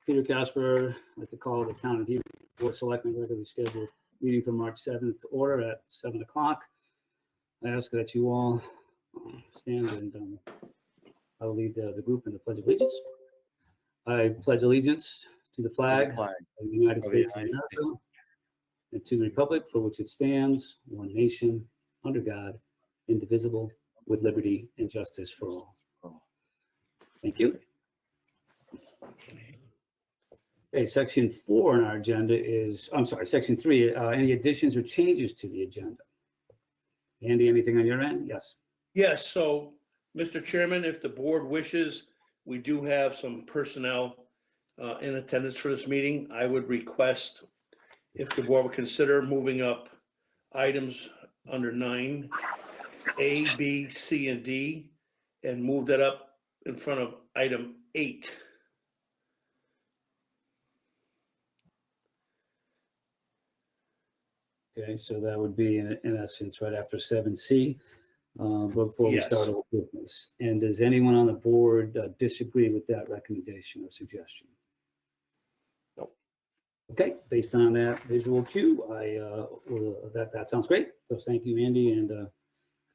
Peter Casper, I'd like to call the Town of Hebron Board of Selectmen regularly scheduled meeting for March 7th to order at 7 o'clock. I ask that you all stand and I'll lead the group in the Pledge of Allegiance. I pledge allegiance to the flag of the United States of America and to the republic for which it stands, one nation, under God, indivisible, with liberty and justice for all. Thank you. Okay, section 4 on our agenda is, section 3, any additions or changes to the agenda? Andy, anything on your end? Yes. Yes, so, Mr. Chairman, if the board wishes, we do have some personnel in attendance for this meeting. I would request if the board would consider moving up items under 9, A, B, C, and D, and move that up in front of item 8. Okay, so that would be in essence right after 7C, before we start our business. And does anyone on the board disagree with that recommendation or suggestion? No. Okay, based on that visual cue, that sounds great. So thank you, Andy, and I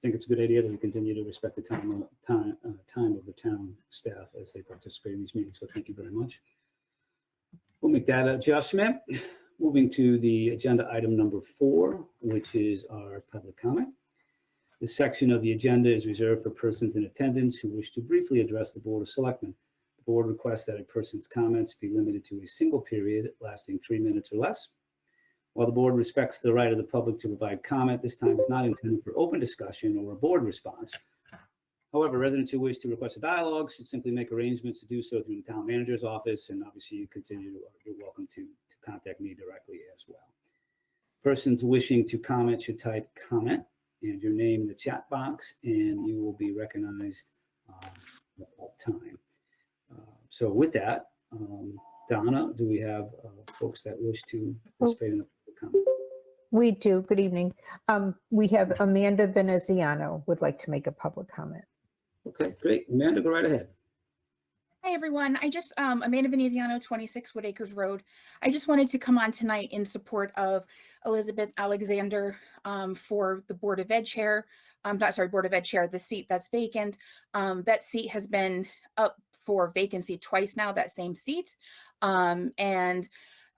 think it's a good idea that we continue to respect the time of the town staff as they participate in these meetings. So thank you very much. We'll make that adjustment. Moving to the agenda item number 4, which is our public comment. This section of the agenda is reserved for persons in attendance who wish to briefly address the Board of Selectmen. The board requests that a person's comments be limited to a single period lasting 3 minutes or less. While the board respects the right of the public to provide comment, this time is not intended for open discussion or a board response. However, residents who wish to request a dialogue should simply make arrangements to do so through the town manager's office, and obviously you're welcome to contact me directly as well. Persons wishing to comment should type comment and your name in the chat box, and you will be recognized at that time. So with that, Donna, do we have folks that wish to participate in the public comment? We do. Good evening. We have Amanda Veneziano would like to make a public comment. Okay, great. Amanda, go right ahead. Hi, everyone. Amanda Veneziano, 26 Woodacres Road. I just wanted to come on tonight in support of Elizabeth Alexander for the Board of Ed chair. Board of Ed chair, the seat that's vacant. That seat has been up for vacancy twice now, that same seat. And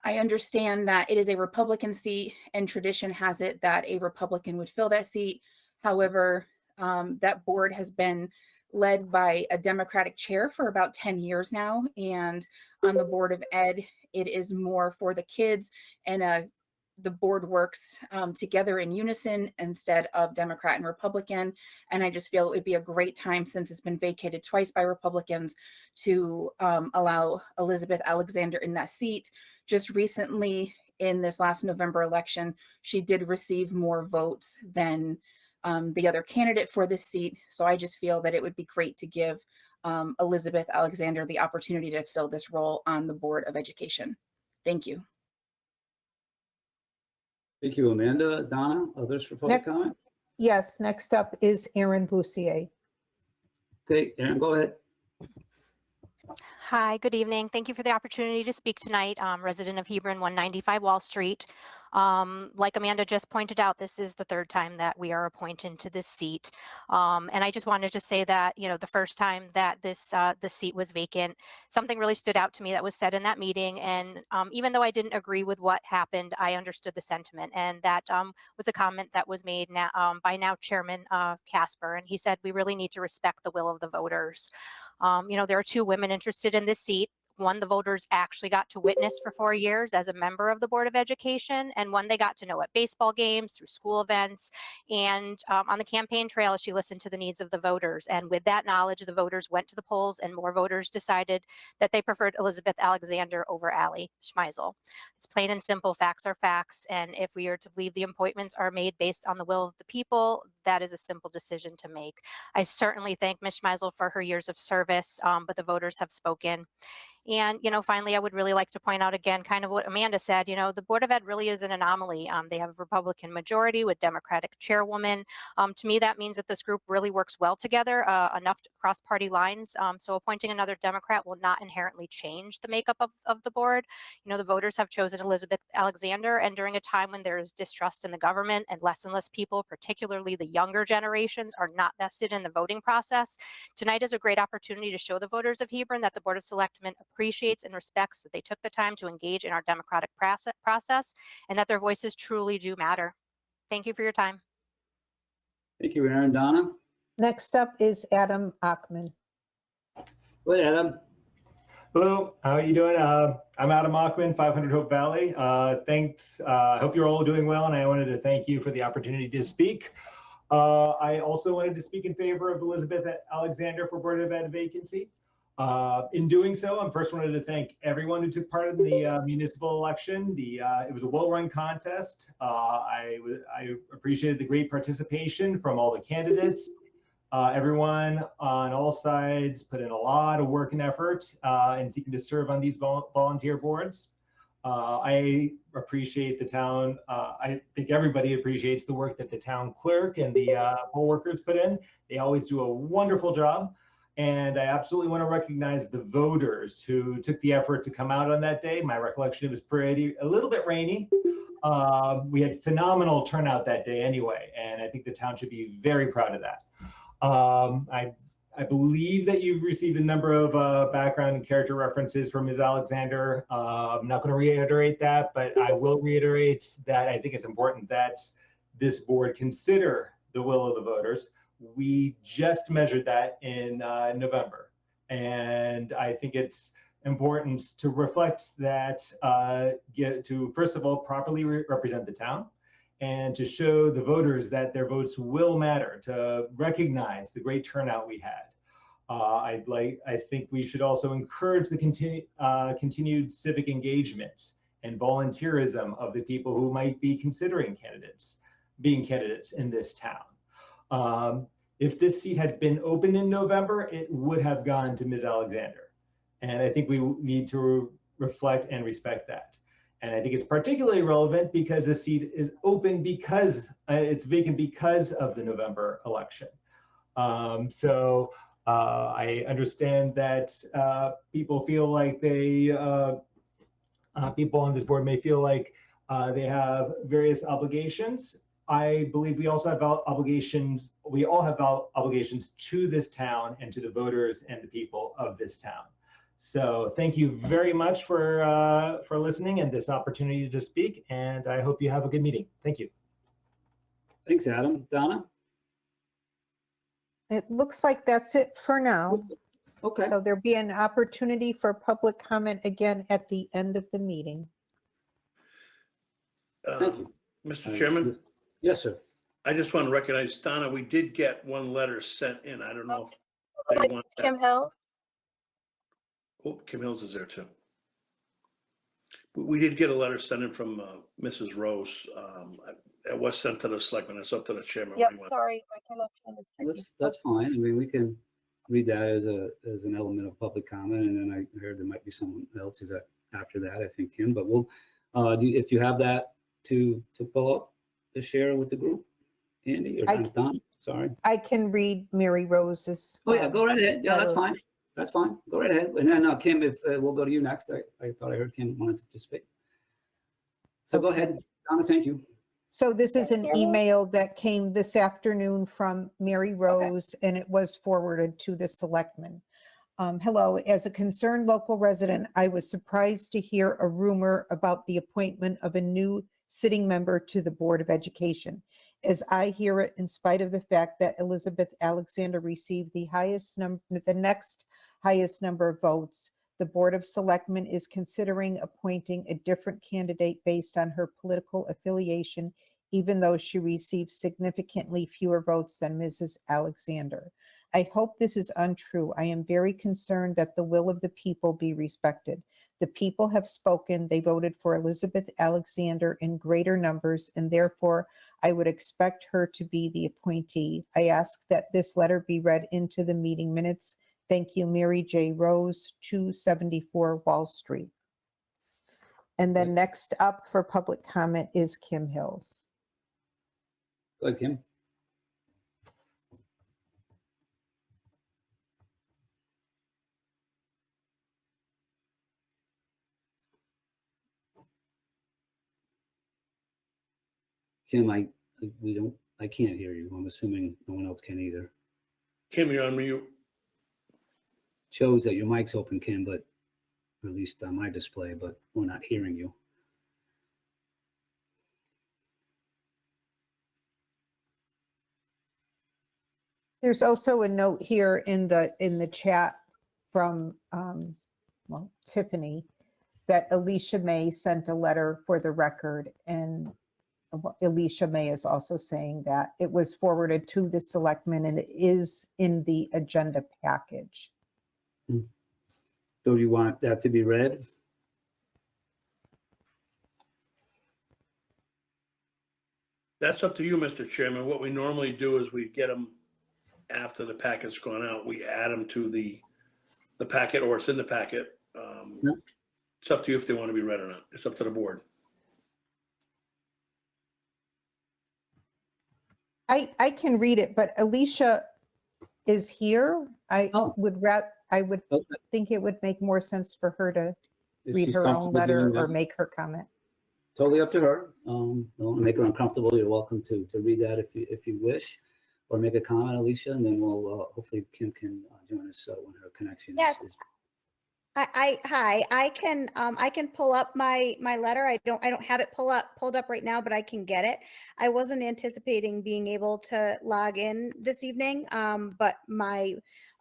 I understand that it is a Republican seat and tradition has it that a Republican would fill that seat. However, that board has been led by a Democratic chair for about 10 years now. And on the Board of Ed, it is more for the kids, and the board works together in unison instead of Democrat and Republican. And I just feel it would be a great time, since it's been vacated twice by Republicans, to allow Elizabeth Alexander in that seat. Just recently, in this last November election, she did receive more votes than the other candidate for this seat. So I just feel that it would be great to give Elizabeth Alexander the opportunity to fill this role on the Board of Education. Thank you. Thank you, Amanda. Donna, others for public comment? Yes, next up is Erin Boussier. Okay, Erin, go ahead. Hi, good evening. Thank you for the opportunity to speak tonight. Resident of Hebron, 195 Wall Street. Like Amanda just pointed out, this is the third time that we are appointed to this seat. And I just wanted to say that, the first time that the seat was vacant, something really stood out to me that was said in that meeting. And even though I didn't agree with what happened, I understood the sentiment. And that was a comment that was made by now Chairman Casper. And he said, we really need to respect the will of the voters. There are 2 women interested in this seat. One, the voters actually got to witness for 4 years as a member of the Board of Education, and one they got to know at baseball games, through school events, and on the campaign trail, she listened to the needs of the voters. And with that knowledge, the voters went to the polls, and more voters decided that they preferred Elizabeth Alexander over Allie Schmeisel. It's plain and simple. Facts are facts, and if we are to believe the appointments are made based on the will of the people, that is a simple decision to make. I certainly thank Ms. Schmeisel for her years of service, but the voters have spoken. And, finally, I would really like to point out again, kind of what Amanda said, the Board of Ed really is an anomaly. They have a Republican majority with Democratic chairwoman. To me, that means that this group really works well together, enough to cross party lines. So appointing another Democrat will not inherently change the makeup of the board. The voters have chosen Elizabeth Alexander, and during a time when there is distrust in the government and less people, particularly the younger generations, are not vested in the voting process, tonight is a great opportunity to show the voters of Hebron that the Board of Selectmen appreciates and respects that they took the time to engage in our democratic process and that their voices truly do matter. Thank you for your time. Thank you, Aaron. Donna? Next up is Adam Achman. Go ahead, Adam. Hello, how are you doing? I'm Adam Achman, 500 Hope Valley. Thanks. I hope you're all doing well, and I wanted to thank you for the opportunity to speak. I also wanted to speak in favor of Elizabeth Alexander for Board of Ed vacancy. In doing so, I first wanted to thank everyone who took part in the municipal election. It was a well-run contest. I appreciated the great participation from all the candidates. Everyone on all sides put in a lot of work and effort in seeking to serve on these volunteer boards. I appreciate the town. I think everybody appreciates the work that the town clerk and the poll workers put in. They always do a wonderful job. And I absolutely want to recognize the voters who took the effort to come out on that day. My recollection, it was a little bit rainy. We had phenomenal turnout that day anyway, and I think the town should be very proud of that. I believe that you've received a number of background and character references from Ms. Alexander. I'm not going to reiterate that, but I will reiterate that I think it's important that this board consider the will of the voters. We just measured that in November, and I think it's important to reflect that, to first of all properly represent the town, and to show the voters that their votes will matter, to recognize the great turnout we had. I think we should also encourage the continued civic engagement and volunteerism of the people who might be considering being candidates in this town. If this seat had been open in November, it would have gone to Ms. Alexander. And I think we need to reflect and respect that. And I think it's particularly relevant because the seat is open because it's vacant because of the November election. I understand that people feel like people on this board may feel like they have various obligations. I believe we also have obligations. We all have obligations to this town and to the voters and the people of this town. So thank you very much for listening and this opportunity to speak. And I hope you have a good meeting. Thank you. Thanks, Adam. Donna? It looks like that's it for now. Okay. So there'll be an opportunity for public comment again at the end of the meeting. Thank you. Mr. Chairman, Yes, sir. I just want to recognize, Donna, we did get one letter sent in. I don't know if they want that. Kim Hill. Oh, Kim Hills is there too. We did get a letter sent in from Mrs. Rose. It was sent to the selectmen. It's up to the chairman. Yep, what he wants. sorry, my connection is tricky. That's fine. I mean, we can read that as an element of public comment, and then I heard there might be someone else who's after that. I think Kim, but we'll if you have that to pull up to share with the group, Andy or Don. Sorry. I can read Mary Rose's. Oh yeah, go right ahead. Yeah, that's fine. That's fine. Go right ahead. And then Kim, if we'll go to you next. I thought I heard Kim wanted to speak. So go ahead, Donna. Thank you. So this is an Hear me? email that came this afternoon from Mary Rose, and it was forwarded to the selectmen. Hello, as a concerned local resident, I was surprised to hear a rumor about the appointment of a new sitting member to the Board of Education. As I hear it, in spite of the fact that Elizabeth Alexander received the next highest number of votes, the Board of Selectmen is considering appointing a different candidate based on her political affiliation, even though she received significantly fewer votes than Mrs. Alexander. I hope this is untrue. I am very concerned that the will of the people be respected. The people have spoken. They voted for Elizabeth Alexander in greater numbers, and therefore I would expect her to be the appointee. I ask that this letter be read into the meeting minutes Thank you, Mary J. Rose, 274 Wall Street. And then next up for public comment is Kim Hills. Go ahead, Kim. Kim, I can't hear you. I'm assuming no one else can either. Kim, you're on mute. Shows that your mic's open, Kim, but at least on my display, but we're not hearing you. There's also a note here in the chat from well, Tiffany, that Alicia May sent a letter for the record, and Alicia May is also saying that it was forwarded to the selectmen and it is in the agenda package. So do you want that to be read? That's up to you, Mr. Chairman. What we normally do is we get them after the packet's gone out. We add them to the packet, or it's in the packet. Yeah. It's up to you if they want to be read or not. It's up to the board. I can read it, but Alicia is here. I Oh. would Okay. think it would make more sense for her to If read she's her own comfortable letter doing or that, make her comment. totally up to her. Don't want to make her uncomfortable. You're welcome to read that if you wish, or make a comment, Alicia, and then we'll hopefully Kim can join us when her connection Yes. is. Hi, I can pull up my letter. I don't have it pulled up right now, but I can get it. I wasn't anticipating being able to log in this evening, but my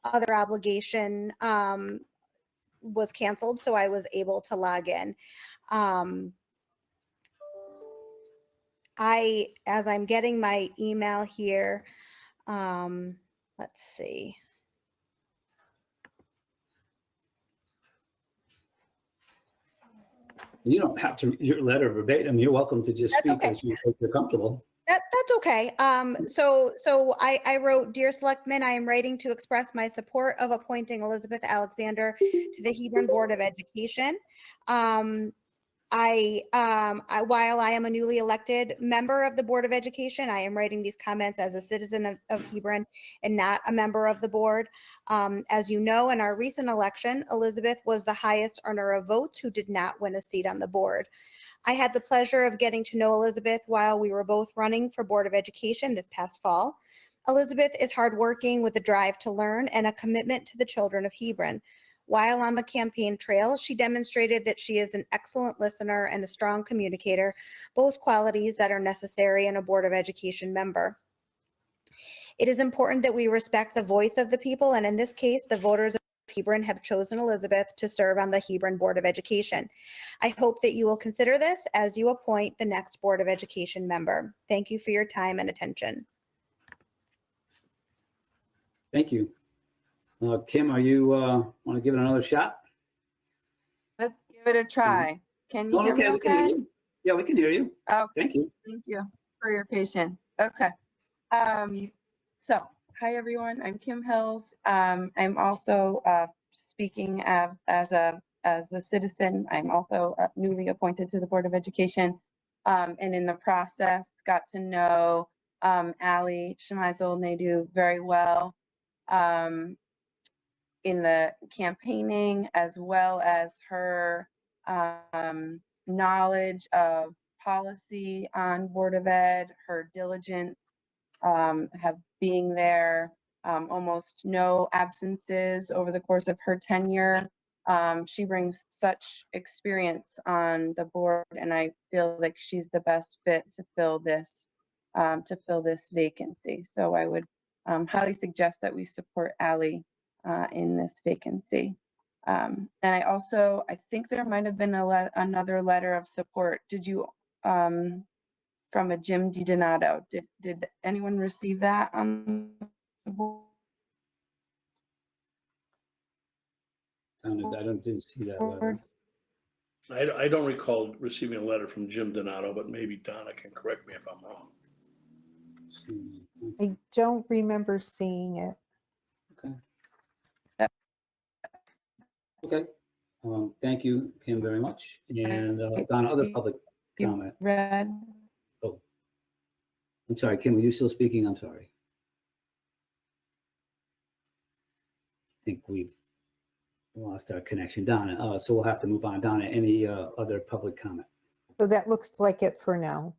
other obligation was canceled, so I was able to log in. As I'm getting my email here, let's see. You don't have to read your letter verbatim. You're welcome to just That's speak okay. as you feel comfortable. That's okay. So I wrote, "Dear Selectmen, I am writing to express my support of appointing Elizabeth Alexander to the Hebron Board of Education. While I am a newly elected member of the Board of Education, I am writing these comments as a citizen of Hebron and not a member of the board. As you know, in our recent election, Elizabeth was the highest earner of votes who did not win a seat on the board. I had the pleasure of getting to know Elizabeth while we were both running for Board of Education this past fall. Elizabeth is hardworking with a drive to learn and a commitment to the children of Hebron. While on the campaign trail, she demonstrated that she is an excellent listener and a strong communicator, both qualities that are necessary in a Board of Education member. It is important that we respect the voice of the people, and in this case, the voters of Hebron have chosen Elizabeth to serve on the Hebron Board of Education. I hope that you will consider this as you appoint the next Board of Education member. Thank you for your time and attention." Thank you. Kim, are you want to give it another shot? Let's give it a try. Can you Oh, hear me we can hear okay? you. Yeah, we can hear you. Okay, Thank you. thank you for your patience. Okay. So, hi everyone, I'm Kim Hills. I'm also speaking as a citizen. I'm also newly appointed to the Board of Education. And in the process, got to know Ali Shemazel Naidu very well. In the campaigning, as well as her knowledge of policy on Board of Ed, her diligence, have being there, almost no absences over the course of her tenure. She brings such experience on the board, and I feel like she's the best fit to fill this vacancy. So I would highly suggest that we support Ali in this vacancy. And I think there might have been another letter of support. Did you, from a Jim DiDonato? Did anyone receive that on the board? I didn't see that letter. I don't recall receiving a letter from Jim Donato, but maybe Donna can correct me if I'm wrong. I don't remember seeing it. Okay. Okay. Thank you, Kim, very much. And Donna, other public comment. Read. Oh, I'm sorry, Kim, were you still speaking? I'm sorry. I think we've lost our connection. Donna, so we'll have to move on. Donna, any other public comment? So that looks like it for now.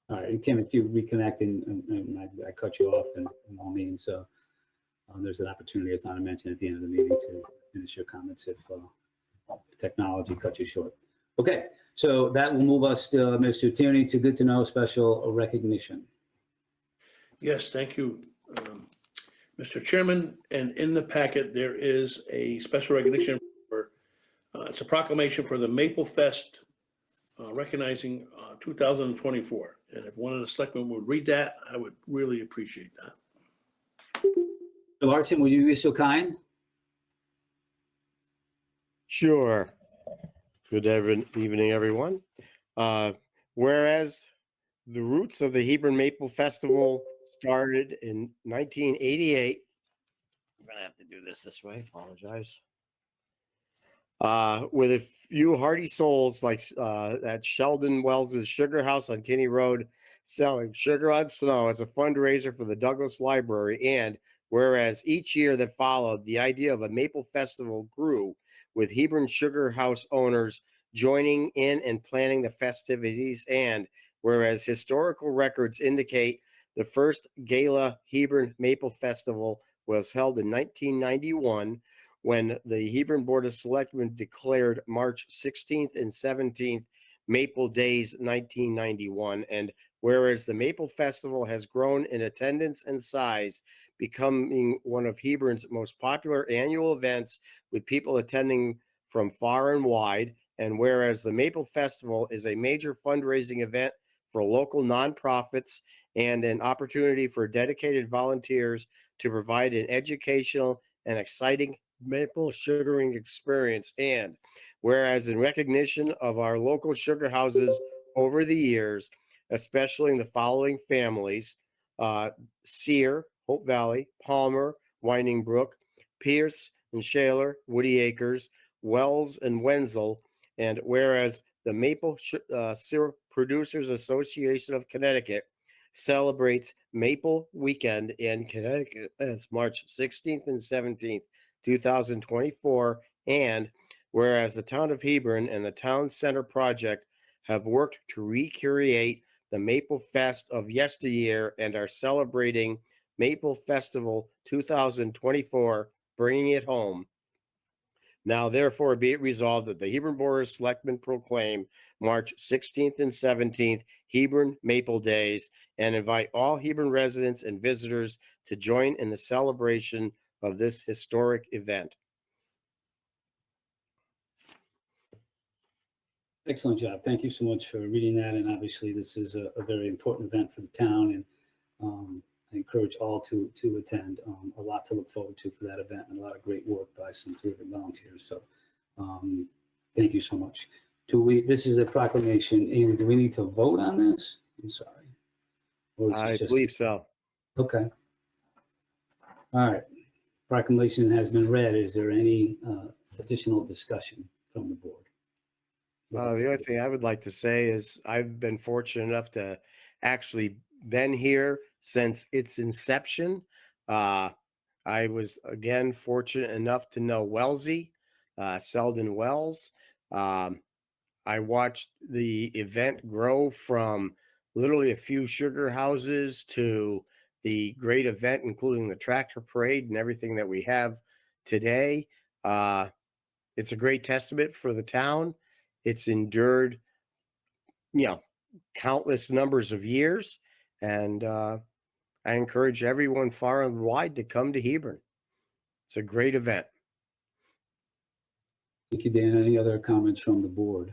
All right, and Kim, if you reconnect and I cut you off in all means, there's an opportunity, as Donna mentioned, at the end of the meeting to finish your comments if technology cuts you short. Okay, so that will move us to Mr. Tierney to good to know special recognition. Yes, thank you, Mr. Chairman. And in the packet, there is a special recognition for, it's a proclamation for the Maple Fest recognizing 2024. And if one of the selectmen would read that, I would really appreciate that. So Archie, will you be so kind? Sure. Good evening, everyone. Whereas the roots of the Hebron Maple Festival started in 1988. I'm going to have to do this way. Apologize. With a few hardy souls like at Sheldon Wells's Sugar House on Kinney Road selling sugar on snow as a fundraiser for the Douglas Library. And whereas each year that followed, the idea of a Maple Festival grew, with Hebron Sugar House owners joining in and planning the festivities. And whereas historical records indicate the first Gala Hebron Maple Festival was held in 1991, when the Hebron Board of Selectmen declared March 16th and 17th Maple Days 1991. And whereas the Maple Festival has grown in attendance and size, becoming one of Hebron's most popular annual events with people attending from far and wide. And whereas the Maple Festival is a major fundraising event for local nonprofits and an opportunity for dedicated volunteers to provide an educational and exciting maple sugaring experience. And whereas in recognition of our local sugar houses over the years, especially in the following families, Sear, Hope Valley, Palmer, Winding Brook, Pierce and Shaler, Woody Acres, Wells and Wenzel. And whereas the Maple Syrup Producers Association of Connecticut celebrates Maple Weekend in Connecticut. It's March 16th and 17th, 2024. And whereas the town of Hebron and the Town Center Project have worked to recreate the Maple Fest of yesteryear and are celebrating Maple Festival 2024, bringing it home. Now, therefore, be it resolved that the Hebron Board of Selectmen proclaim March 16th and 17th Hebron Maple Days and invite all Hebron residents and visitors to join in the celebration of this historic event. Excellent job. Thank you so much for reading that. And obviously, this is a very important event for the town, and I encourage all to attend. A lot to look forward to for that event, and a lot of great work by some terrific volunteers. So thank you so much. This is a proclamation. Andy, do we need to vote on this? I'm sorry. Or is it I just- believe so. Okay. All right. Proclamation has been read. Is there any additional discussion from the board? The only thing I would like to say is I've been fortunate enough to actually been here since its inception. I was again fortunate enough to know Wellesley, Selden Wells. I watched the event grow from literally a few sugar houses to the great event, including the tractor parade and everything that we have today. It's a great testament for the town. It's endured, countless numbers of years. And I encourage everyone far and wide to come to Hebron. It's a great event. Thank you, Dan. Any other comments from the board?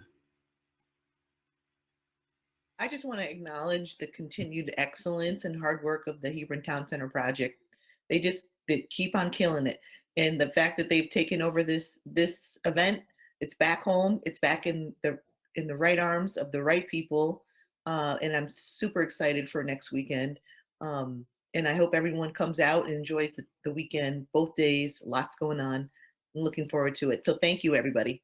I just want to acknowledge the continued excellence and hard work of the Hebron Town Center project. They keep on killing it. And the fact that they've taken over this event, it's back home, it's back in the right arms of the right people. And I'm super excited for next weekend. And I hope everyone comes out and enjoys the weekend, both days, lots going on. I'm looking forward to it. So thank you, everybody.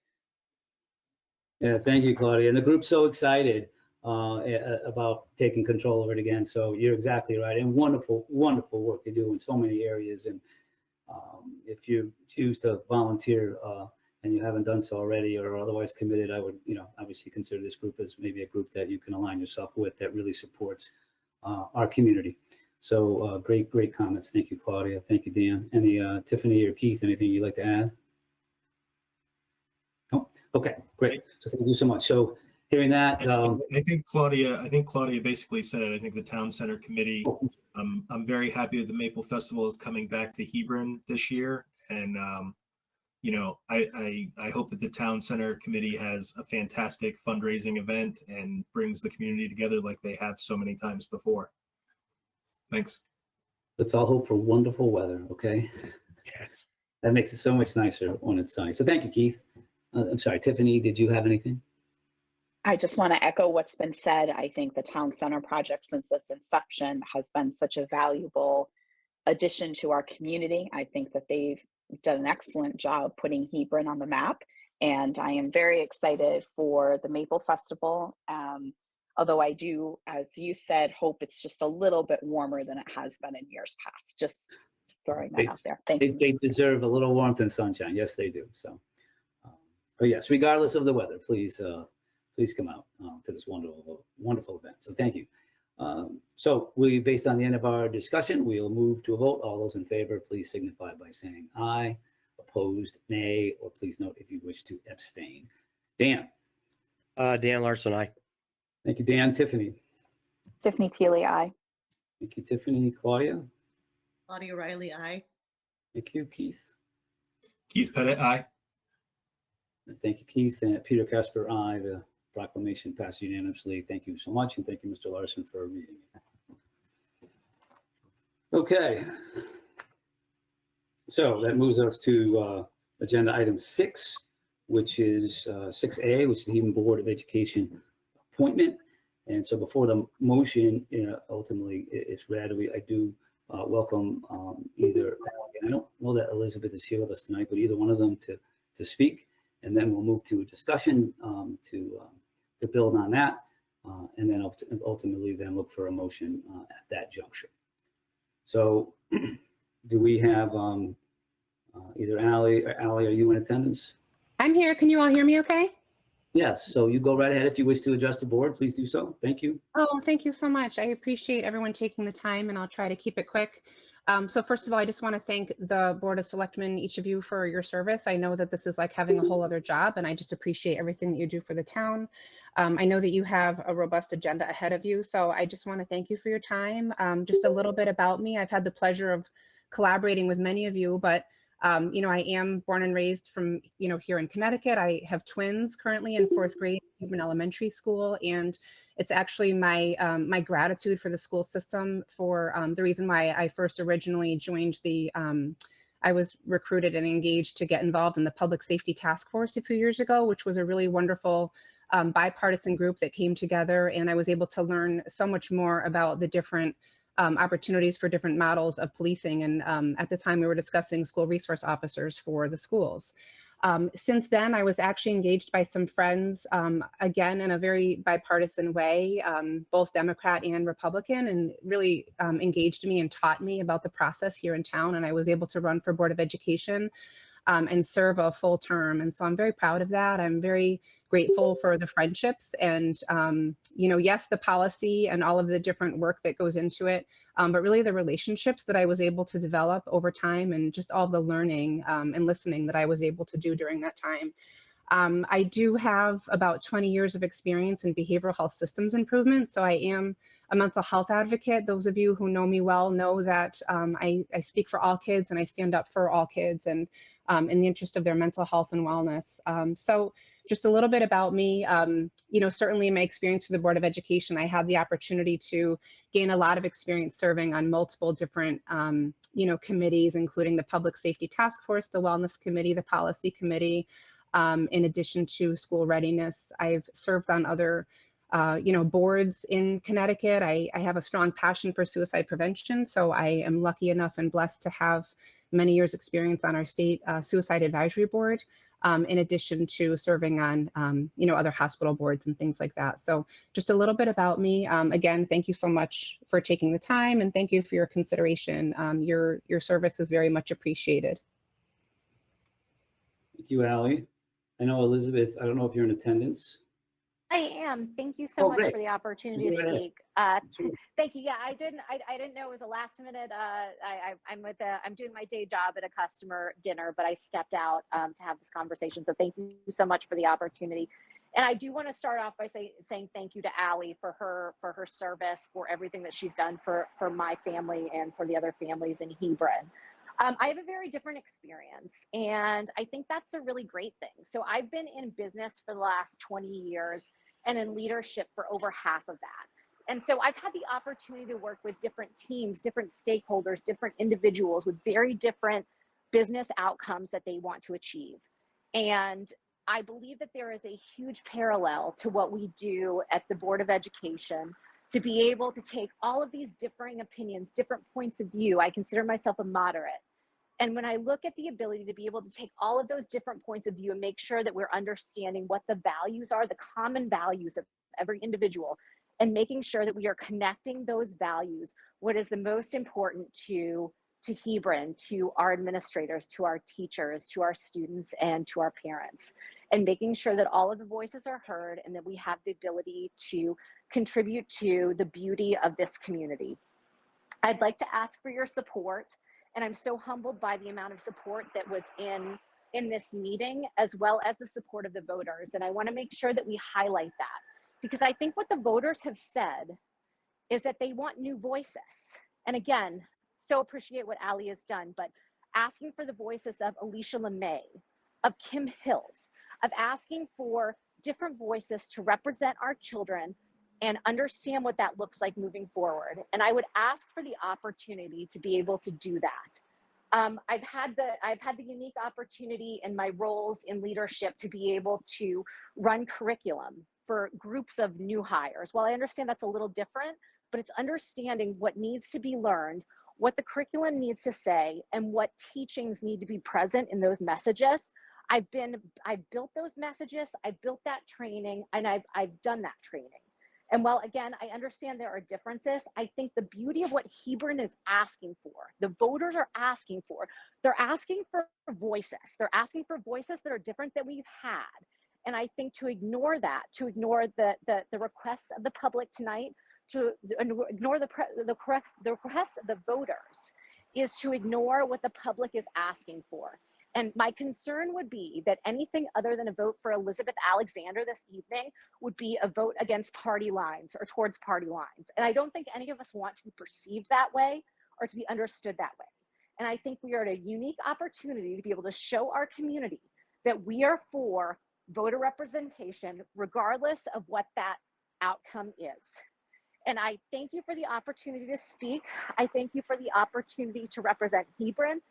Yeah, thank you, Claudia. And the group's so excited about taking control of it again. So you're exactly right. And wonderful, wonderful work they do in so many areas. And if you choose to volunteer and you haven't done so already or otherwise committed, I would, obviously consider this group as maybe a group that you can align yourself with that really supports our community. So great comments. Thank you, Claudia. Thank you, Dan. Any Tiffany or Keith, anything you'd like to add? Oh, okay, great. So thank you so much. So hearing that, I think Claudia basically said it. I think the town center committee, I'm very happy that the Maple Festival is coming back to Hebron this year. And, I hope that the town center committee has a fantastic fundraising event and brings the community together like they have so many times before. Thanks. let's all hope for wonderful weather, okay? Yes. That makes it so much nicer when it's sunny. So thank you, Keith. I'm sorry, Tiffany, did you have anything? I just want to echo what's been said. I think the town center project since its inception has been such a valuable addition to our community. I think that they've done an excellent job putting Hebron on the map. And I am very excited for the Maple Festival. Although I do, as you said, hope it's just a little bit warmer than it has been in years past. Just throwing that out there. Thank you. They deserve a little warmth and sunshine. Yes, they do. So, but yes, regardless of the weather, please come out to this wonderful event. So thank you. So based on the end of our discussion, we'll move to a vote. All those in favor, please signify by saying aye. Opposed, nay, or please note if you wish to abstain. Dan. Dan Larson, aye. Thank you, Dan. Tiffany. Tiffany Teely, aye. Thank you, Tiffany. Claudia. Claudia Riley, aye. Thank you, Keith. Keith Pettit, aye. Thank you, Keith. And Peter Casper, aye. The proclamation passed unanimously. Thank you so much. And thank you, Mr. Larson, for reading it. Okay. So that moves us to agenda item 6, which is 6A, which is the Hebron Board of Education appointment. And so before the motion ultimately is read, I do welcome either, I don't know that Elizabeth is here with us tonight, but either one of them to speak. And then we'll move to a discussion to build on that, and then ultimately then look for a motion at that juncture. So do we have either Allie, are you in attendance? I'm here. Can you all hear me okay? Yes, so you go right ahead. If you wish to address the board, please do so. Thank you. Oh, thank you so much. I appreciate everyone taking the time, and I'll try to keep it quick. So first of all, I just want to thank the Board of Selectmen, each of you, for your service. I know that this is like having a whole other job, and I just appreciate everything that you do for the town. I know that you have a robust agenda ahead of you, so I just want to thank you for your time. Just a little bit about me. I've had the pleasure of collaborating with many of you, but I am born and raised from, here in Connecticut. I have twins currently in 4th grade at Hebron Elementary School, and it's actually my my gratitude for the school system for the reason why I first originally joined I was recruited and engaged to get involved in the Public Safety Task Force a few years ago, which was a really wonderful bipartisan group that came together, and I was able to learn so much more about the different opportunities for different models of policing. And at the time we were discussing school resource officers for the schools. Since then, I was actually engaged by some friends, again, in a very bipartisan way, both Democrat and Republican, and really engaged me and taught me about the process here in town. And I was able to run for Board of Education and serve a full term. And so I'm very proud of that. I'm very grateful for the friendships and, yes, the policy and all of the different work that goes into it, but really the relationships that I was able to develop over time and just all the learning and listening that I was able to do during that time. I do have about 20 years of experience in behavioral health systems improvement. So I am a mental health advocate. Those of you who know me well know that I speak for all kids and I stand up for all kids and in the interest of their mental health and wellness. So just a little bit about me, certainly in my experience with the Board of Education, I had the opportunity to gain a lot of experience serving on multiple different, committees, including the Public Safety Task Force, the Wellness Committee, the Policy Committee, in addition to school readiness. I've served on other, boards in Connecticut. I have a strong passion for suicide prevention, so I am lucky enough and blessed to have many years experience on our state suicide advisory board, in addition to serving on, other hospital boards and things like that. So just a little bit about me. Again, thank you so much for taking the time, and thank you for your consideration. Your service is very much appreciated. Thank you, Ally. I know Elizabeth, I don't know if you're in attendance. I am. Thank you so Oh, much great. for the opportunity Go to ahead. speak. Sure. Thank you. Yeah, I didn't know it was a last minute. I'm doing my day job at a customer dinner, but I stepped out to have this conversation. So thank you so much for the opportunity. And I do want to start off by saying thank you to Ally for her service, for everything that she's done for my family and for the other families in Hebron. I have a very different experience, and I think that's a really great thing. So I've been in business for the last 20 years and in leadership for over half of that. And so I've had the opportunity to work with different teams, different stakeholders, different individuals with very different business outcomes that they want to achieve. And I believe that there is a huge parallel to what we do at the Board of Education to be able to take all of these differing opinions, different points of view. I consider myself a moderate. And when I look at the ability to be able to take all of those different points of view and make sure that we're understanding what the values are, the common values of every individual, and making sure that we are connecting those values, what is the most important to Hebron, to our administrators, to our teachers, to our students, and to our parents, and making sure that all of the voices are heard and that we have the ability to contribute to the beauty of this community. I'd like to ask for your support, and I'm so humbled by the amount of support that was in this meeting, as well as the support of the voters. And I want to make sure that we highlight that, because I think what the voters have said is that they want new voices. And again, so appreciate what Ally has done, but asking for the voices of Alicia LeMay, of Kim Hills, of asking for different voices to represent our children and understand what that looks like moving forward. And I would ask for the opportunity to be able to do that. I've had the unique opportunity in my roles in leadership to be able to run curriculum for groups of new hires. While I understand that's a little different, but it's understanding what needs to be learned, what the curriculum needs to say, and what teachings need to be present in those messages. I've built those messages, I've built that training, and I've done that training. And while, again, I understand there are differences, I think the beauty of what Hebron is asking for, the voters are asking for, they're asking for voices. They're asking for voices that are different than we've had. And I think to ignore that, to ignore the requests of the public tonight, to ignore the requests of the voters, is to ignore what the public is asking for. And my concern would be that anything other than a vote for Elizabeth Alexander this evening would be a vote against party lines or towards party lines. And I don't think any of us want to be perceived that way or to be understood that way. And I think we are at a unique opportunity to be able to show our community that we are for voter representation, regardless of what that outcome is. And I thank you for the opportunity to speak. I thank you for the opportunity to represent Hebron.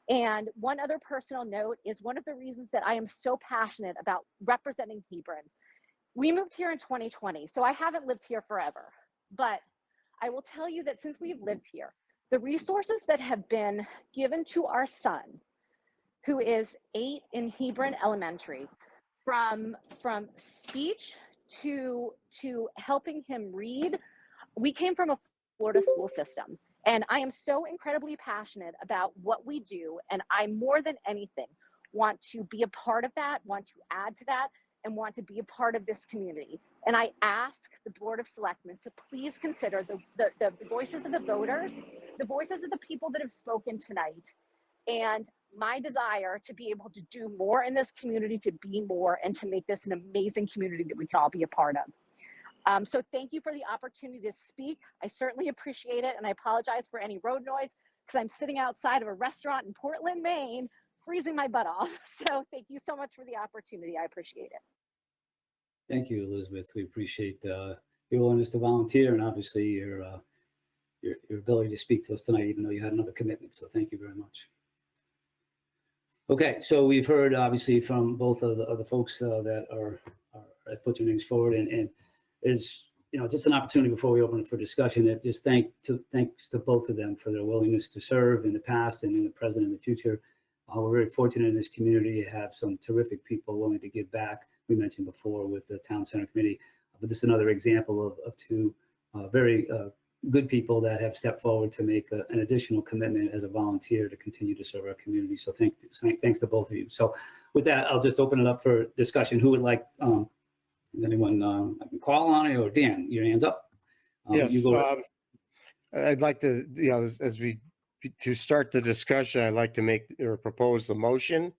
And one other personal note is one of the reasons that I am so passionate about representing Hebron. We moved here in 2020, so I haven't lived here forever. But I will tell you that since we've lived here, the resources that have been given to our son, who is 8 in Hebron Elementary, from speech to helping him read, we came from a Florida school system. And I am so incredibly passionate about what we do. And I, more than anything, want to be a part of that, want to add to that, and want to be a part of this community. And I ask the Board of Selectmen to please consider the voices of the voters, the voices of the people that have spoken tonight, and my desire to be able to do more in this community, to be more, and to make this an amazing community that we can all be a part of. So thank you for the opportunity to speak. I certainly appreciate it, and I apologize for any road noise because I'm sitting outside of a restaurant in Portland, Maine, freezing my butt off. So thank you so much for the opportunity. I appreciate it. Thank you, Elizabeth. We appreciate your willingness to volunteer and obviously your ability to speak to us tonight, even though you had another commitment. So thank you very much. Okay, so we've heard obviously from both of the folks that have put their names forward, and as just an opportunity before we open it for discussion, that just thanks to both of them for their willingness to serve in the past and in the present and the future. We're very fortunate in this community to have some terrific people willing to give back. We mentioned before with the Town Center Committee, but this is another example of two very good people that have stepped forward to make an additional commitment as a volunteer to continue to serve our community. So thanks to both of you. So with that, I'll just open it up for discussion. Who would like, is anyone I can call on it, or Dan, your hand's up? Yes, You go. I'd like to, as we to start the discussion, I'd like to make or propose the motion,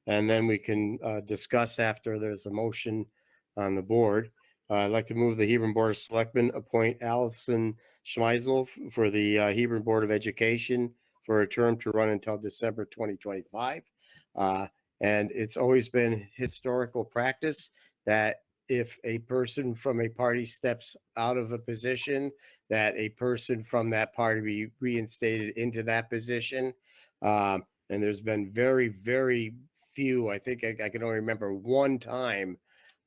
and then we can discuss after there's a motion on the board. I'd like to move the Hebron Board of Selectmen appoint Allison Schmeisel for the Hebron Board of Education for a term to run until December 2025. And it's always been historical practice that if a person from a party steps out of a position, that a person from that party be reinstated into that position. And there's been very, very few, I think I can only remember one time,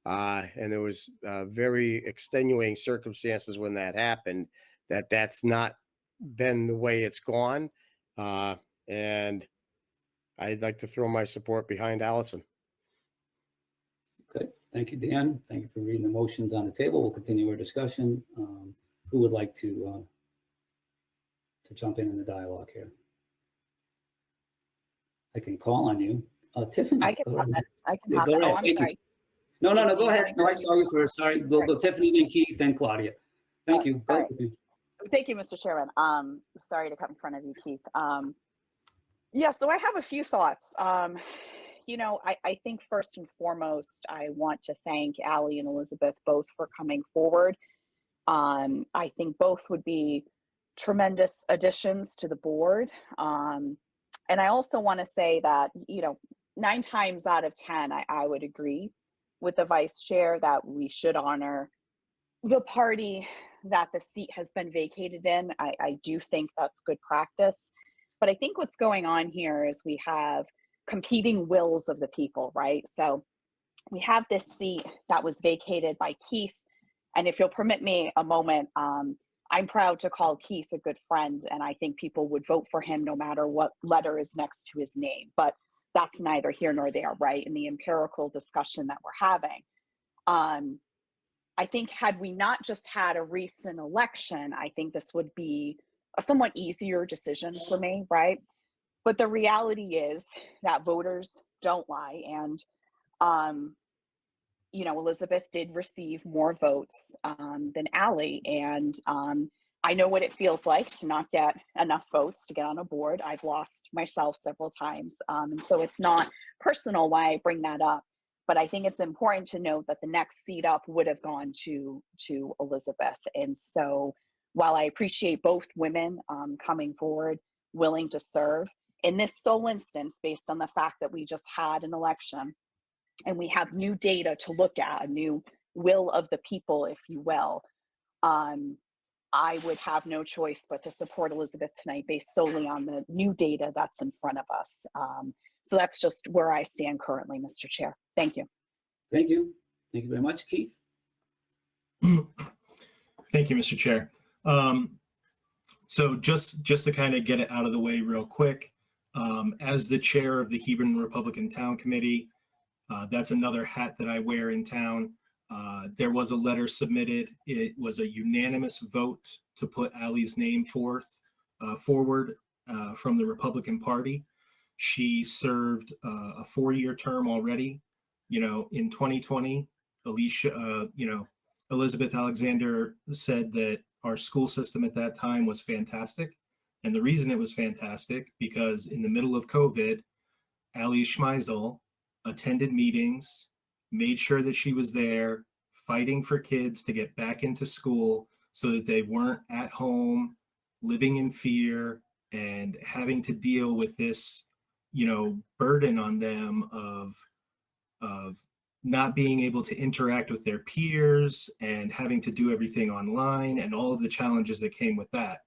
and there was very extenuating circumstances when that happened, that's not been the way it's gone. And I'd like to throw my support behind Allison. Okay, thank you, Dan. Thank you for reading the motions on the table. We'll continue our discussion. Who would like to jump in the dialogue here? I can call on you. Tiffany. I can comment. Yeah, go ahead. Oh, I'm Thank you. sorry. No, Do go you ahead. want No, me I to- saw you first. Sorry. Go Tiffany, then Keith, then Claudia. Thank you. all Go right. ahead. Thank you, Mr. Chairman. Sorry to come in front of you, Keith. Yeah, so I have a few thoughts. I think first and foremost, I want to thank Allie and Elizabeth both for coming forward. I think both would be tremendous additions to the board. And I also want to say that, 9 times out of 10, I would agree with the vice chair that we should honor the party that the seat has been vacated in. I do think that's good practice. But I think what's going on here is we have competing wills of the people, right? So we have this seat that was vacated by Keith. And if you'll permit me a moment, I'm proud to call Keith a good friend, and I think people would vote for him no matter what letter is next to his name. But that's neither here nor there, right? In the empirical discussion that we're having. I think had we not just had a recent election, I think this would be a somewhat easier decision for me, right? But the reality is that voters don't lie. And, Elizabeth did receive more votes than Allie. And I know what it feels like to not get enough votes to get on a board. I've lost myself several times. And so it's not personal why I bring that up. But I think it's important to note that the next seat up would have gone to Elizabeth. And so while I appreciate both women coming forward, willing to serve, in this sole instance, based on the fact that we just had an election and we have new data to look at, a new will of the people, if you will, I would have no choice but to support Elizabeth tonight based solely on the new data that's in front of us. So that's just where I stand currently, Mr. Chair. Thank you. Thank you. Thank you very much, Keith. Thank you, Mr. Chair. So just to kind of get it out of the way real quick, as the chair of the Hebron Republican Town Committee, that's another hat that I wear in town. There was a letter submitted. It was a unanimous vote to put Allie's name forward from the Republican Party. She served a 4-year term already. In 2020, Elizabeth Alexander said that our school system at that time was fantastic. And the reason it was fantastic, because in the middle of COVID, Allie Schmeisel attended meetings, made sure that she was there, fighting for kids to get back into school so that they weren't at home, living in fear, and having to deal with this, burden on them of not being able to interact with their peers and having to do everything online and all of the challenges that came with that.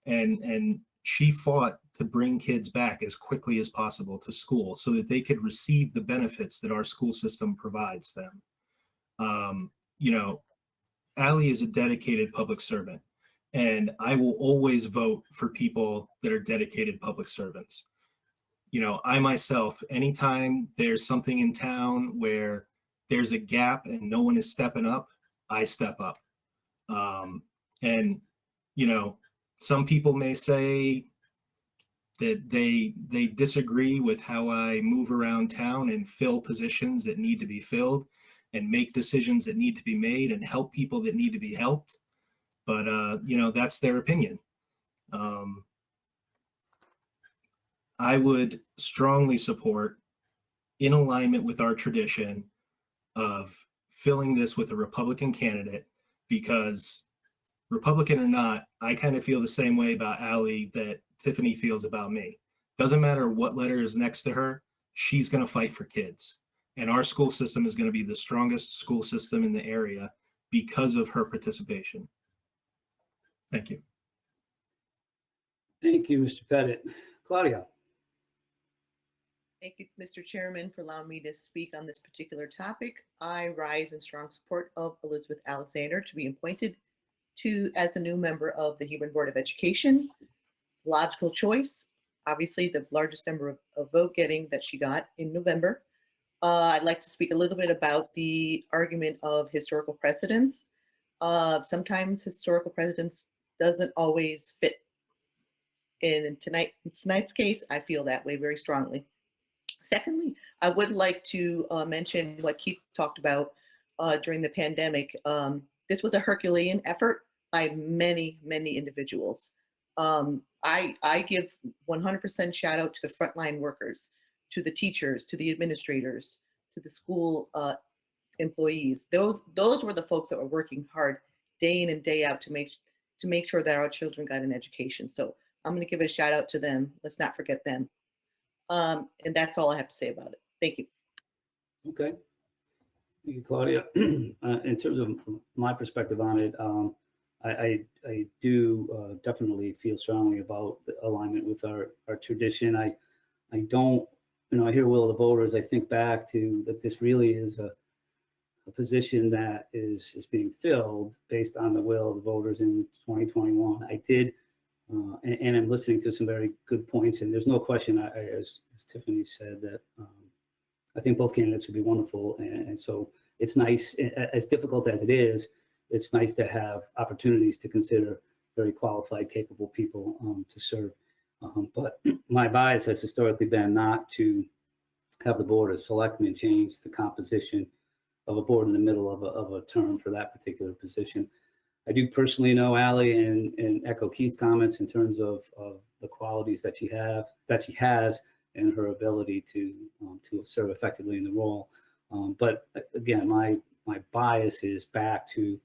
And she fought to bring kids back as quickly as possible to school so that they could receive the benefits that our school system provides them. Ally is a dedicated public servant, and I will always vote for people that are dedicated public servants. You know, I myself, anytime there's something in town where there's a gap and no one is stepping up, I step up. And, you know, some people may say that they disagree with how I move around town and fill positions that need to be filled and make decisions that need to be made and help people that need to be helped. But, you know, that's their opinion. I would strongly support, in alignment with our tradition, of filling this with a Republican candidate, because Republican or not, I kind of feel the same way about Ally that Tiffany feels about me. Doesn't matter what letter is next to her, she's going to fight for kids. And our school system is going to be the strongest school system in the area because of her participation. Thank you. Thank you, Mr. Pettit. Claudia. Thank you, Mr. Chairman, for allowing me to speak on this particular topic. I rise in strong support of Elizabeth Alexander to be appointed as a new member of the Hebron Board of Education. Logical choice, obviously the largest number of vote getting that she got in November. I'd like to speak a little bit about the argument of historical precedents. Sometimes historical precedents doesn't always fit. In tonight's case, I feel that way very strongly. Secondly, I would like to mention what Keith talked about during the pandemic. This was a Herculean effort by many, many individuals. I give 100% shout out to the frontline workers, to the teachers, to the administrators, to the school employees. Those were the folks that were working hard day in and day out to make sure that our children got an education. So I'm going to give a shout out to them. Let's not forget them. And that's all I have to say about it. Thank you. Okay. Thank you, Claudia. In terms of my perspective on it, I do definitely feel strongly about the alignment with our tradition. I don't, you know, I hear will of the voters. I think back to that this really is a position that is being filled based on the will of the voters in 2021. I did, and I'm listening to some very good points, and there's no question, as Tiffany said, that I think both candidates would be wonderful. And so it's nice, as difficult as it is, it's nice to have opportunities to consider very qualified, capable people to serve. But my bias has historically been not to have the Board of Selectmen change the composition of a board in the middle of a term for that particular position. I do personally know Ally and echo Keith's comments in terms of the qualities that she has and her ability to serve effectively in the role. But again, my bias is back to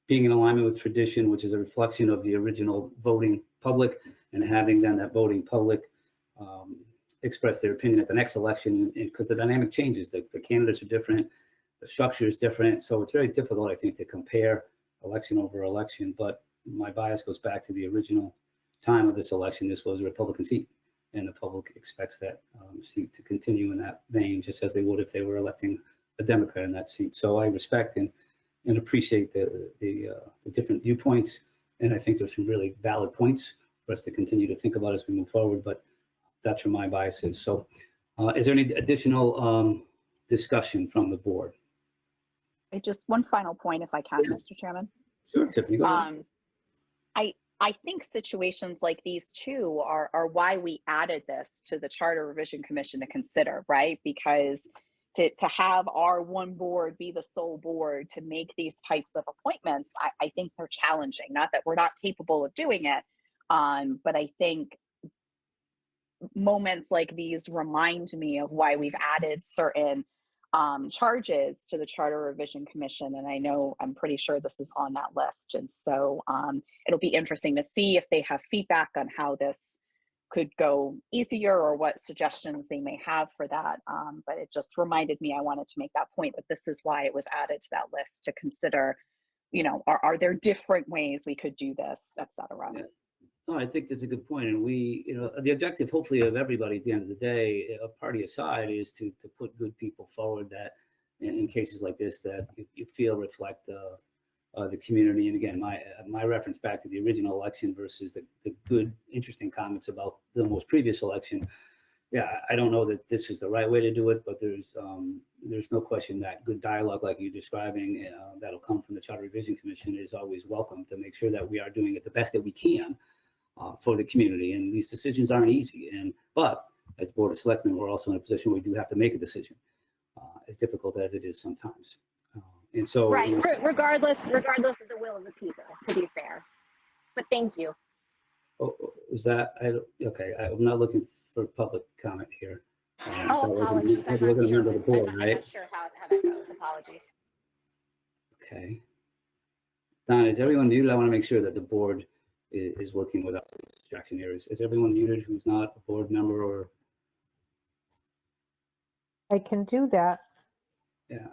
being in alignment with tradition, which is a reflection of the original voting public, and having then that voting public express their opinion at the next election, because the dynamic changes. The candidates are different, the structure is different, so it's very difficult, I think, to compare election over election. But my bias goes back to the original time of this election. This was a Republican seat, and the public expects that seat to continue in that vein, just as they would if they were electing a Democrat in that seat. So I respect and appreciate the different viewpoints, and I think there's some really valid points for us to continue to think about as we move forward. But that's where my bias is. So is there any additional discussion from the board? Just one final point, if I can, Mr. Chairman. Sure, Tiffany, go ahead. I think situations like these too are why we added this to the Charter Revision Commission to consider, right? Because to have our one board be the sole board to make these types of appointments, I think they're challenging. Not that we're not capable of doing it, but I think moments like these remind me of why we've added certain charges to the Charter Revision Commission. And I know, I'm pretty sure this is on that list. And so it'll be interesting to see if they have feedback on how this could go easier or what suggestions they may have for that. But it just reminded me, I wanted to make that point, that this is why it was added to that list to consider, you know, are there different ways we could do this, et cetera. Yeah. No, I think that's a good point. And we, you know, the objective, hopefully, of everybody at the end of the day, a party aside, is to put good people forward that in cases like this that you feel reflect the community. And again, my reference back to the original election versus the good, interesting comments about the most previous election. Yeah, I don't know that this is the right way to do it, but there's no question that good dialogue, like you're describing, that'll come from the Charter Revision Commission is always welcome to make sure that we are doing it the best that we can for the community. And these decisions aren't easy. But as Board of Selectmen, we're also in a position where we do have to make a decision, as difficult as it is sometimes. And so, Right, regardless of the will of the people, to be fair. But thank you. is that okay? I'm not looking for public comment here. Apologies. That wasn't a member of the board, I'm right? not sure how that goes. Apologies. Okay. Don, is everyone muted? I want to make sure that the board is working without distraction here. Is everyone muted who's not a board member or? I can do that. Yeah.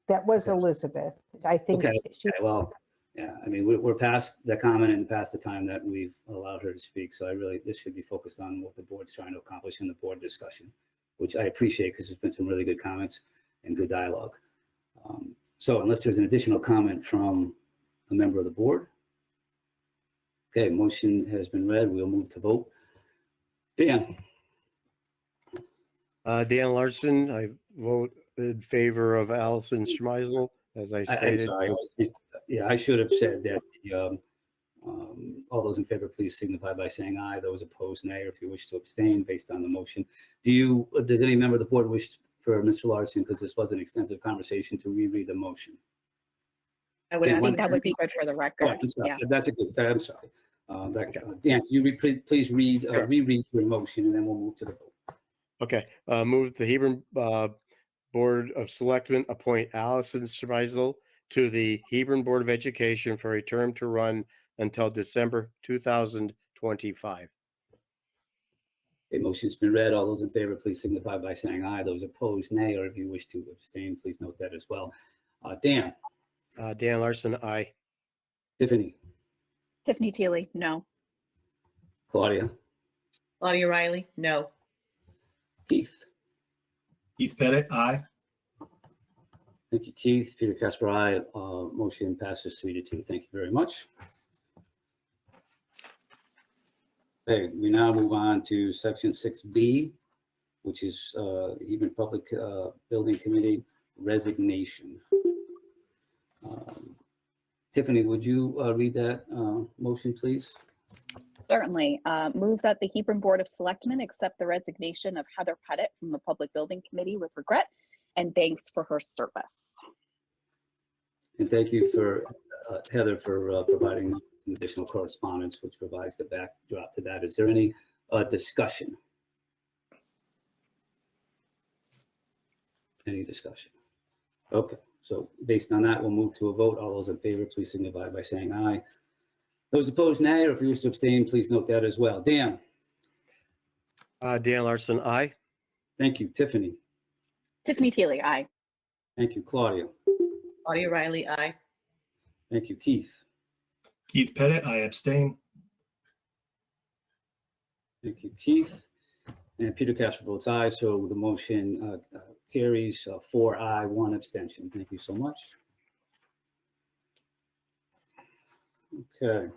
That was Okay. Elizabeth. I think Okay. she, Okay. Well, yeah. I mean, we're past that comment and past the time that we've allowed her to speak. So this should be focused on what the board's trying to accomplish in the board discussion, which I appreciate because there's been some really good comments and good dialogue. So unless there's an additional comment from a member of the board. Okay, motion has been read. We'll move to vote. Dan, Dan Larson, I vote in favor of Allison Schmeisel, as I I'm stated. sorry. Yeah, I should have said that. All those in favor, please signify by saying aye. Those opposed, nay, or if you wish to abstain based on the motion. Does any member of the board wish for Mr. Larson, because this was an extensive conversation, to reread the motion? I would Yeah, ask I think that would be good for the Oh, record. I'm sorry. Yeah. That's a good, I'm sorry. Dan, can you please read, reread your motion, and then we'll move to the vote. Okay, move the Hebron Board of Selectmen appoint Allison Schmeisel to the Hebron Board of Education for a term to run until December 2025. Okay, motion's been read. All those in favor, please signify by saying aye. Those opposed, nay, or if you wish to abstain, please note that as well. Dan, Dan Larson, aye. Tiffany, Tiffany Teely, no. Claudia, Claudia Riley, no. Keith. Keith Pettit, aye. Thank you, Keith. Peter Casper, aye. Motion passes 3-2. Thank you very much. Okay, we now move on to section 6B, which is Hebron Public Building Committee resignation. Tiffany, would you read that motion, please? Certainly. Move that the Hebron Board of Selectmen accept the resignation of Heather Pettit from the Public Building Committee with regret and thanks for her service. And thank you for Heather for providing some additional correspondence, which provides the backdrop to that. Is there any discussion? Any discussion? Okay, so based on that, we'll move to a vote. All those in favor, please signify by saying aye. Those opposed, nay, or if you wish to abstain, please note that as well. Dan? Dan Larson, aye. Thank you. Tiffany? Tiffany Teely, aye. Thank you. Claudia? Claudia Riley, aye. Thank you. Keith? Keith Pettit, I abstain. Thank you, Keith. And Peter Casper votes aye, so the motion carries 4 aye, 1 abstention. Thank you so much. Okay.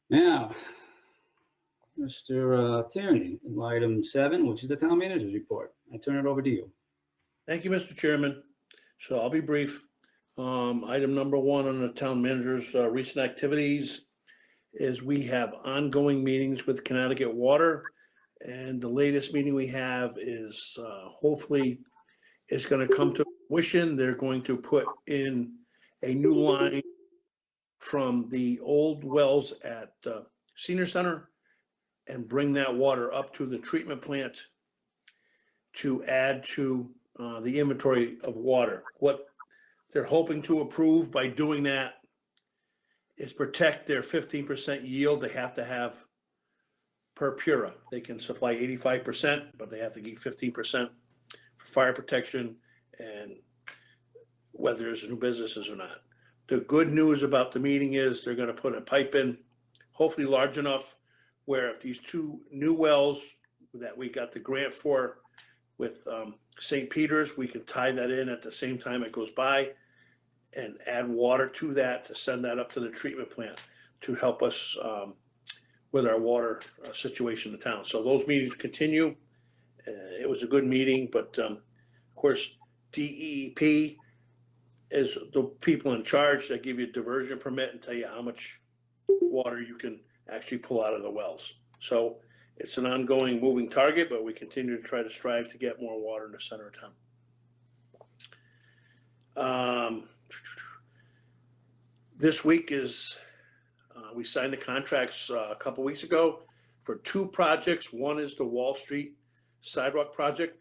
Now, Mr. Tierney, item 7, which is the town manager's report. I turn it over to you. Thank you, Mr. Chairman. So I'll be brief. Item number 1 on the town manager's recent activities is we have ongoing meetings with Connecticut Water. And the latest meeting we have is hopefully it's going to come to fruition. They're going to put in a new line from the old wells at Senior Center and bring that water up to the treatment plant to add to the inventory of water. What they're hoping to approve by doing that is protect their 15% yield they have to have per Pura. They can supply 85%, but they have to keep 15% for fire protection and whether there's new businesses or not. The good news about the meeting is they're going to put a pipe in, hopefully large enough where if these 2 new wells that we got the grant for with St. Peter's, we can tie that in at the same time it goes by and add water to that to send that up to the treatment plant to help us with our water situation in the town. So those meetings continue. It was a good meeting, but of course, DEP is the people in charge that give you a diversion permit and tell you how much water you can actually pull out of the wells. So it's an ongoing moving target, but we continue to try to strive to get more water in the center of town. This week is, we signed the contracts a couple weeks ago for 2 projects. One is the Wall Street sidewalk project.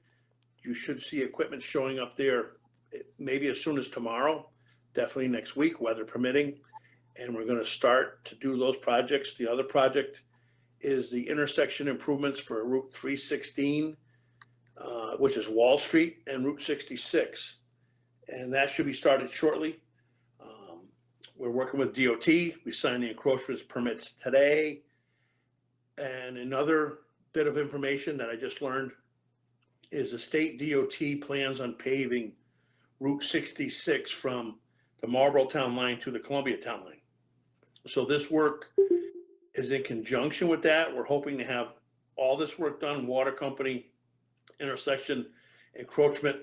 You should see equipment showing up there maybe as soon as tomorrow, definitely next week, weather permitting. And we're going to start to do those projects. The other project is the intersection improvements for Route 316, which is Wall Street, and Route 66. And that should be started shortly. We're working with DOT. We signed the encroachment permits today. And another bit of information that I just learned is the state DOT plans on paving Route 66 from the Marlboro Town line to the Columbia Town line. So this work is in conjunction with that. We're hoping to have all this work done, water company, intersection, encroachment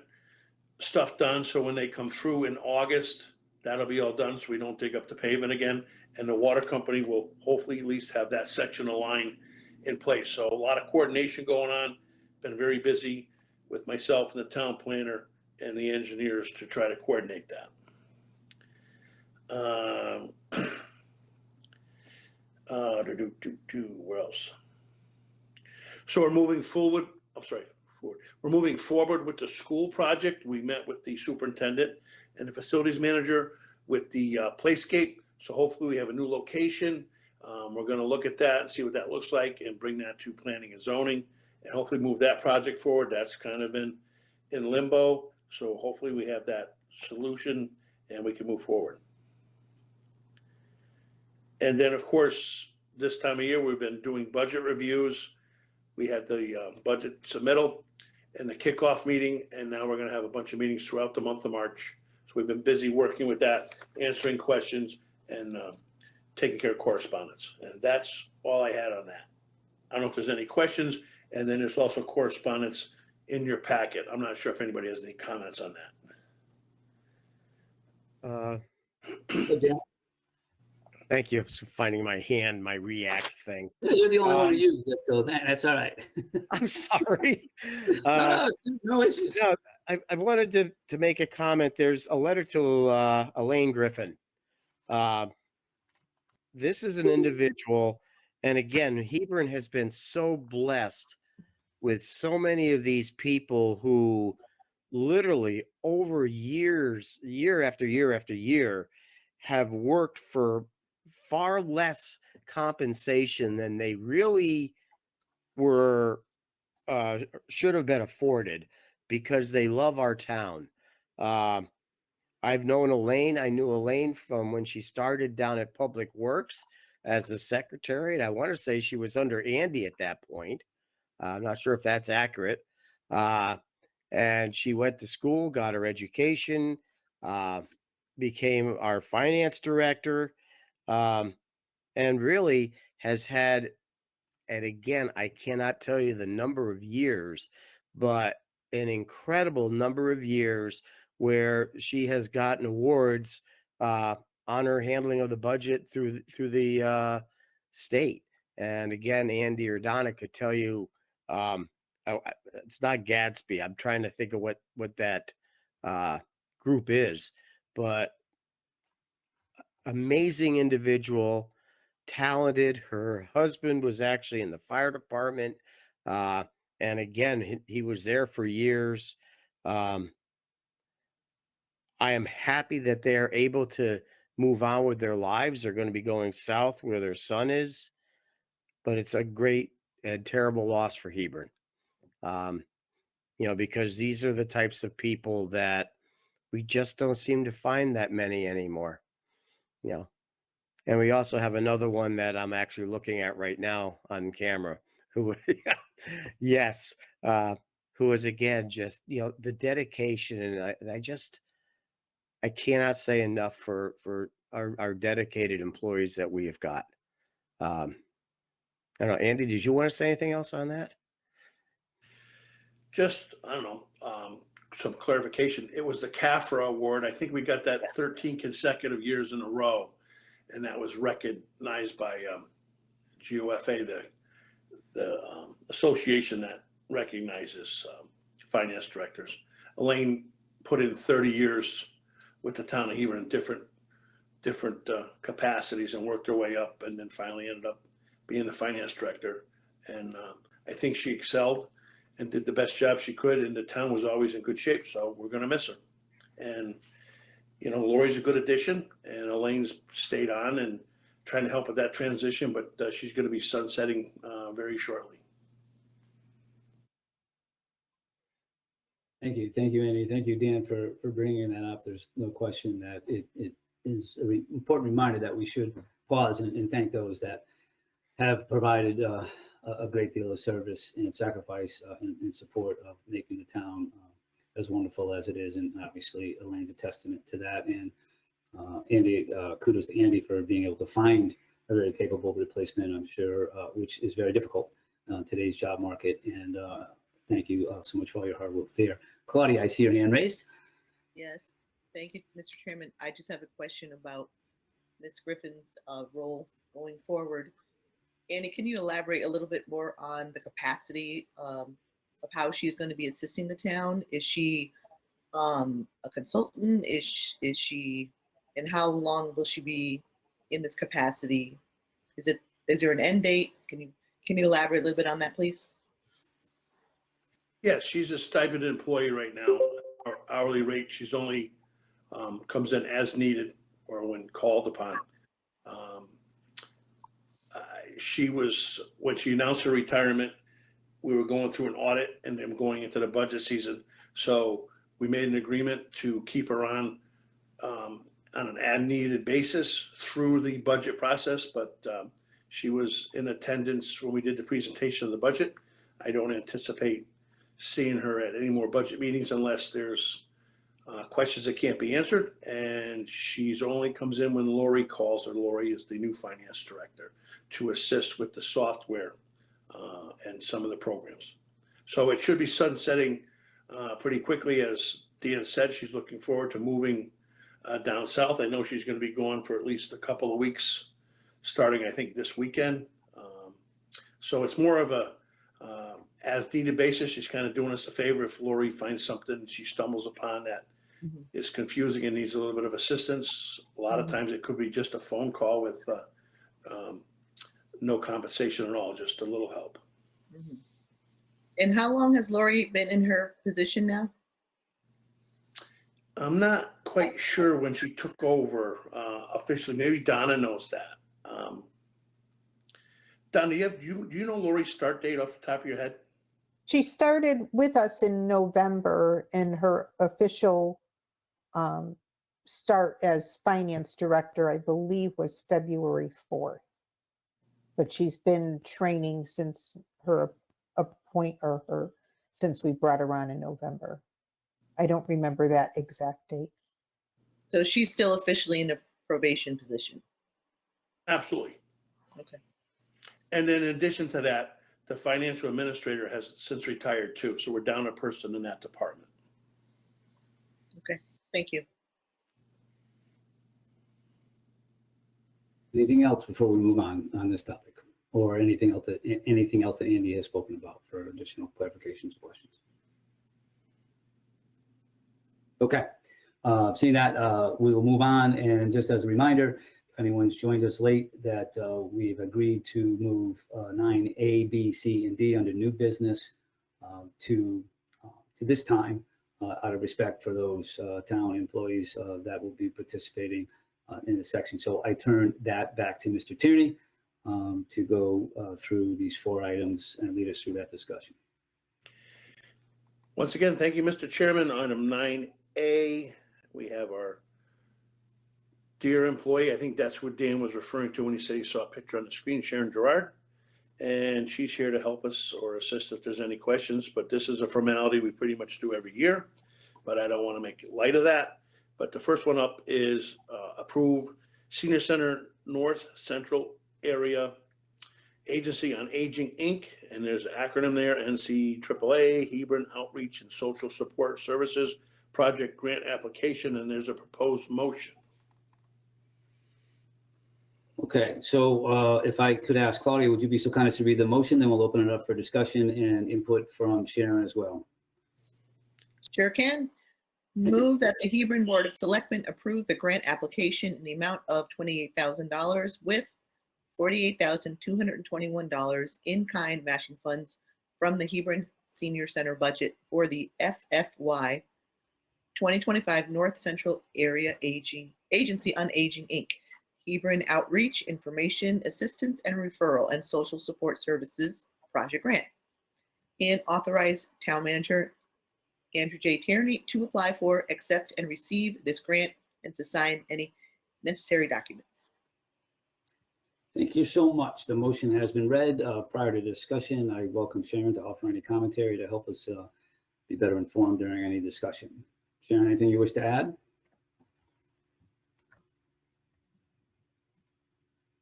stuff done. So when they come through in August, that'll be all done so we don't dig up the pavement again. And the water company will hopefully at least have that section of line in place. So a lot of coordination going on. Been very busy with myself and the town planner and the engineers to try to coordinate that. Where else? So we're moving forward. We're moving forward with the school project. We met with the superintendent and the facilities manager with the playscape. So hopefully we have a new location. We're going to look at that and see what that looks like and bring that to planning and zoning and hopefully move that project forward. That's kind of in limbo. So hopefully we have that solution and we can move forward. And then of course, this time of year, we've been doing budget reviews. We had the budget submittal and the kickoff meeting, and now we're going to have a bunch of meetings throughout the month of March. So we've been busy working with that, answering questions and taking care of correspondence. And that's all I had on that. I don't know if there's any questions. And then there's also correspondence in your packet. I'm not sure if anybody has any comments on that. Thank you for finding my hand, my react thing. You're the only one who uses it, so that's all right. I'm sorry. No issues. No, I wanted to make a comment. There's a letter to Elaine Griffin. This is an individual, and again, Hebron has been so blessed with so many of these people who literally over years, year after year after year, have worked for far less compensation than they really were should have been afforded because they love our town. I've known Elaine. I knew Elaine from when she started down at Public Works as a secretary, and I want to say she was under Andy at that point. I'm not sure if that's accurate. And she went to school, got her education, became our finance director, and really has had, and again, I cannot tell you the number of years, but an incredible number of years where she has gotten awards on her handling of the budget through the state. And again, Andy or Donna could tell you, it's not Gadsby. I'm trying to think of what that group is, but amazing individual, talented. Her husband was actually in the fire department. And again, he was there for years. I am happy that they're able to move on with their lives. They're going to be going south where their son is, but it's a great and terrible loss for Hebron. Because these are the types of people that we just don't seem to find that many anymore. And we also have another one that I'm actually looking at right now on camera who who is again, just, the dedication. And I cannot say enough for our dedicated employees that we have got. I don't know, Andy, did you want to say anything else on that? Just, I don't know, some clarification. It was the CAFRA award. I think we got that 13 consecutive years in a row. And that was recognized by GOFA, the association that recognizes finance directors. Elaine put in 30 years with the town of Hebron in different capacities and worked her way up, and then finally ended up being the finance director. And I think she excelled and did the best job she could, and the town was always in good shape. So we're going to miss her. And Lori's a good addition, and Elaine's stayed on and trying to help with that transition, but she's going to be sunsetting very shortly. Thank you, Andy. Thank you, Dan, for bringing that up. There's no question that it is an important reminder that we should pause and thank those that have provided a great deal of service and sacrifice in support of making the town as wonderful as it is. And obviously, Elaine's a testament to that. And Andy, kudos to Andy for being able to find a very capable replacement, I'm sure, which is very difficult in today's job market. And thank you so much for all your hard work there. Claudia, I see your hand raised. Yes, thank you, Mr. Chairman. I just have a question about Ms. Griffin's role going forward. Andy, can you elaborate a little bit more on the capacity of how she's going to be assisting the town? Is she a consultant? Is she, and how long will she be in this capacity? Is there an end date? Can you elaborate a little bit on that, please? Yes, she's a stipend employee right now. Our hourly rate, she's only comes in as needed or when called upon. She was, when she announced her retirement, we were going through an audit and then going into the budget season. So we made an agreement to keep her on an as-needed basis through the budget process. But she was in attendance when we did the presentation of the budget. I don't anticipate seeing her at any more budget meetings unless there's questions that can't be answered. And she's only comes in when Lori calls her. Lori is the new finance director to assist with the software and some of the programs. So it should be sunsetting pretty quickly. As Dan said, she's looking forward to moving down south. I know she's going to be gone for at least a couple of weeks, starting, I think, this weekend. So it's more of a as needed basis. She's kind of doing us a favor. If Lori finds something she stumbles upon that is confusing and needs a little bit of assistance, a lot of times it could be just a phone call with no compensation at all, just a little help. And how long has Lori been in her position now? I'm not quite sure when she took over officially. Maybe Donna knows that. Donna, do you know Lori's start date off the top of your head? She started with us in November, and her official start as finance director, I believe, was February 4th. But she's been training since her since we brought her on in November. I don't remember that exact date. So she's still officially in the probation position. Absolutely. Okay. And then in addition to that, the financial administrator has since retired too. So we're down a person in that department. Okay, thank you. Anything else before we move on this topic, or anything else that Andy has spoken about for additional clarifications or questions? Okay, seeing that, we will move on. And just as a reminder, if anyone's joined us late, that we've agreed to move 9A, B, C, and D under new business to this time out of respect for those town employees that will be participating in this section. So I turn that back to Mr. Tierney to go through these 4 items and lead us through that discussion. Once again, thank you, Mr. Chairman. Item 9A, we have our dear employee. I think that's what Dan was referring to when he said he saw a picture on the screen, Sharon Gerard. and she's here to help us or assist if there's any questions. But this is a formality we pretty much do every year, but I don't want to make light of that. But the first one up is approve Senior Center North Central Area Agency on Aging, Inc., and there's an acronym there, NCAAA, Hebron Outreach and Social Support Services Project Grant Application, and there's a proposed motion. Okay, so if I could ask Claudia, would you be so kind as to read the motion? Then we'll open it up for discussion and input from Sharon as well. Sure can. Move that the Hebron Board of Selectmen approve the grant application in the amount of $28,000 with $48,221 in-kind matching funds from the Hebron Senior Center budget for the FFY 2025 North Central Area Agency on Aging, Inc. Hebron Outreach, Information, Assistance, and Referral and Social Support Services Project Grant. And authorize Town Manager Andrew J. Tierney to apply for, accept, and receive this grant and to sign any necessary documents. Thank you so much. The motion has been read. Prior to discussion, I welcome Sharon to offer any commentary to help us be better informed during any discussion. Sharon, anything you wish to add?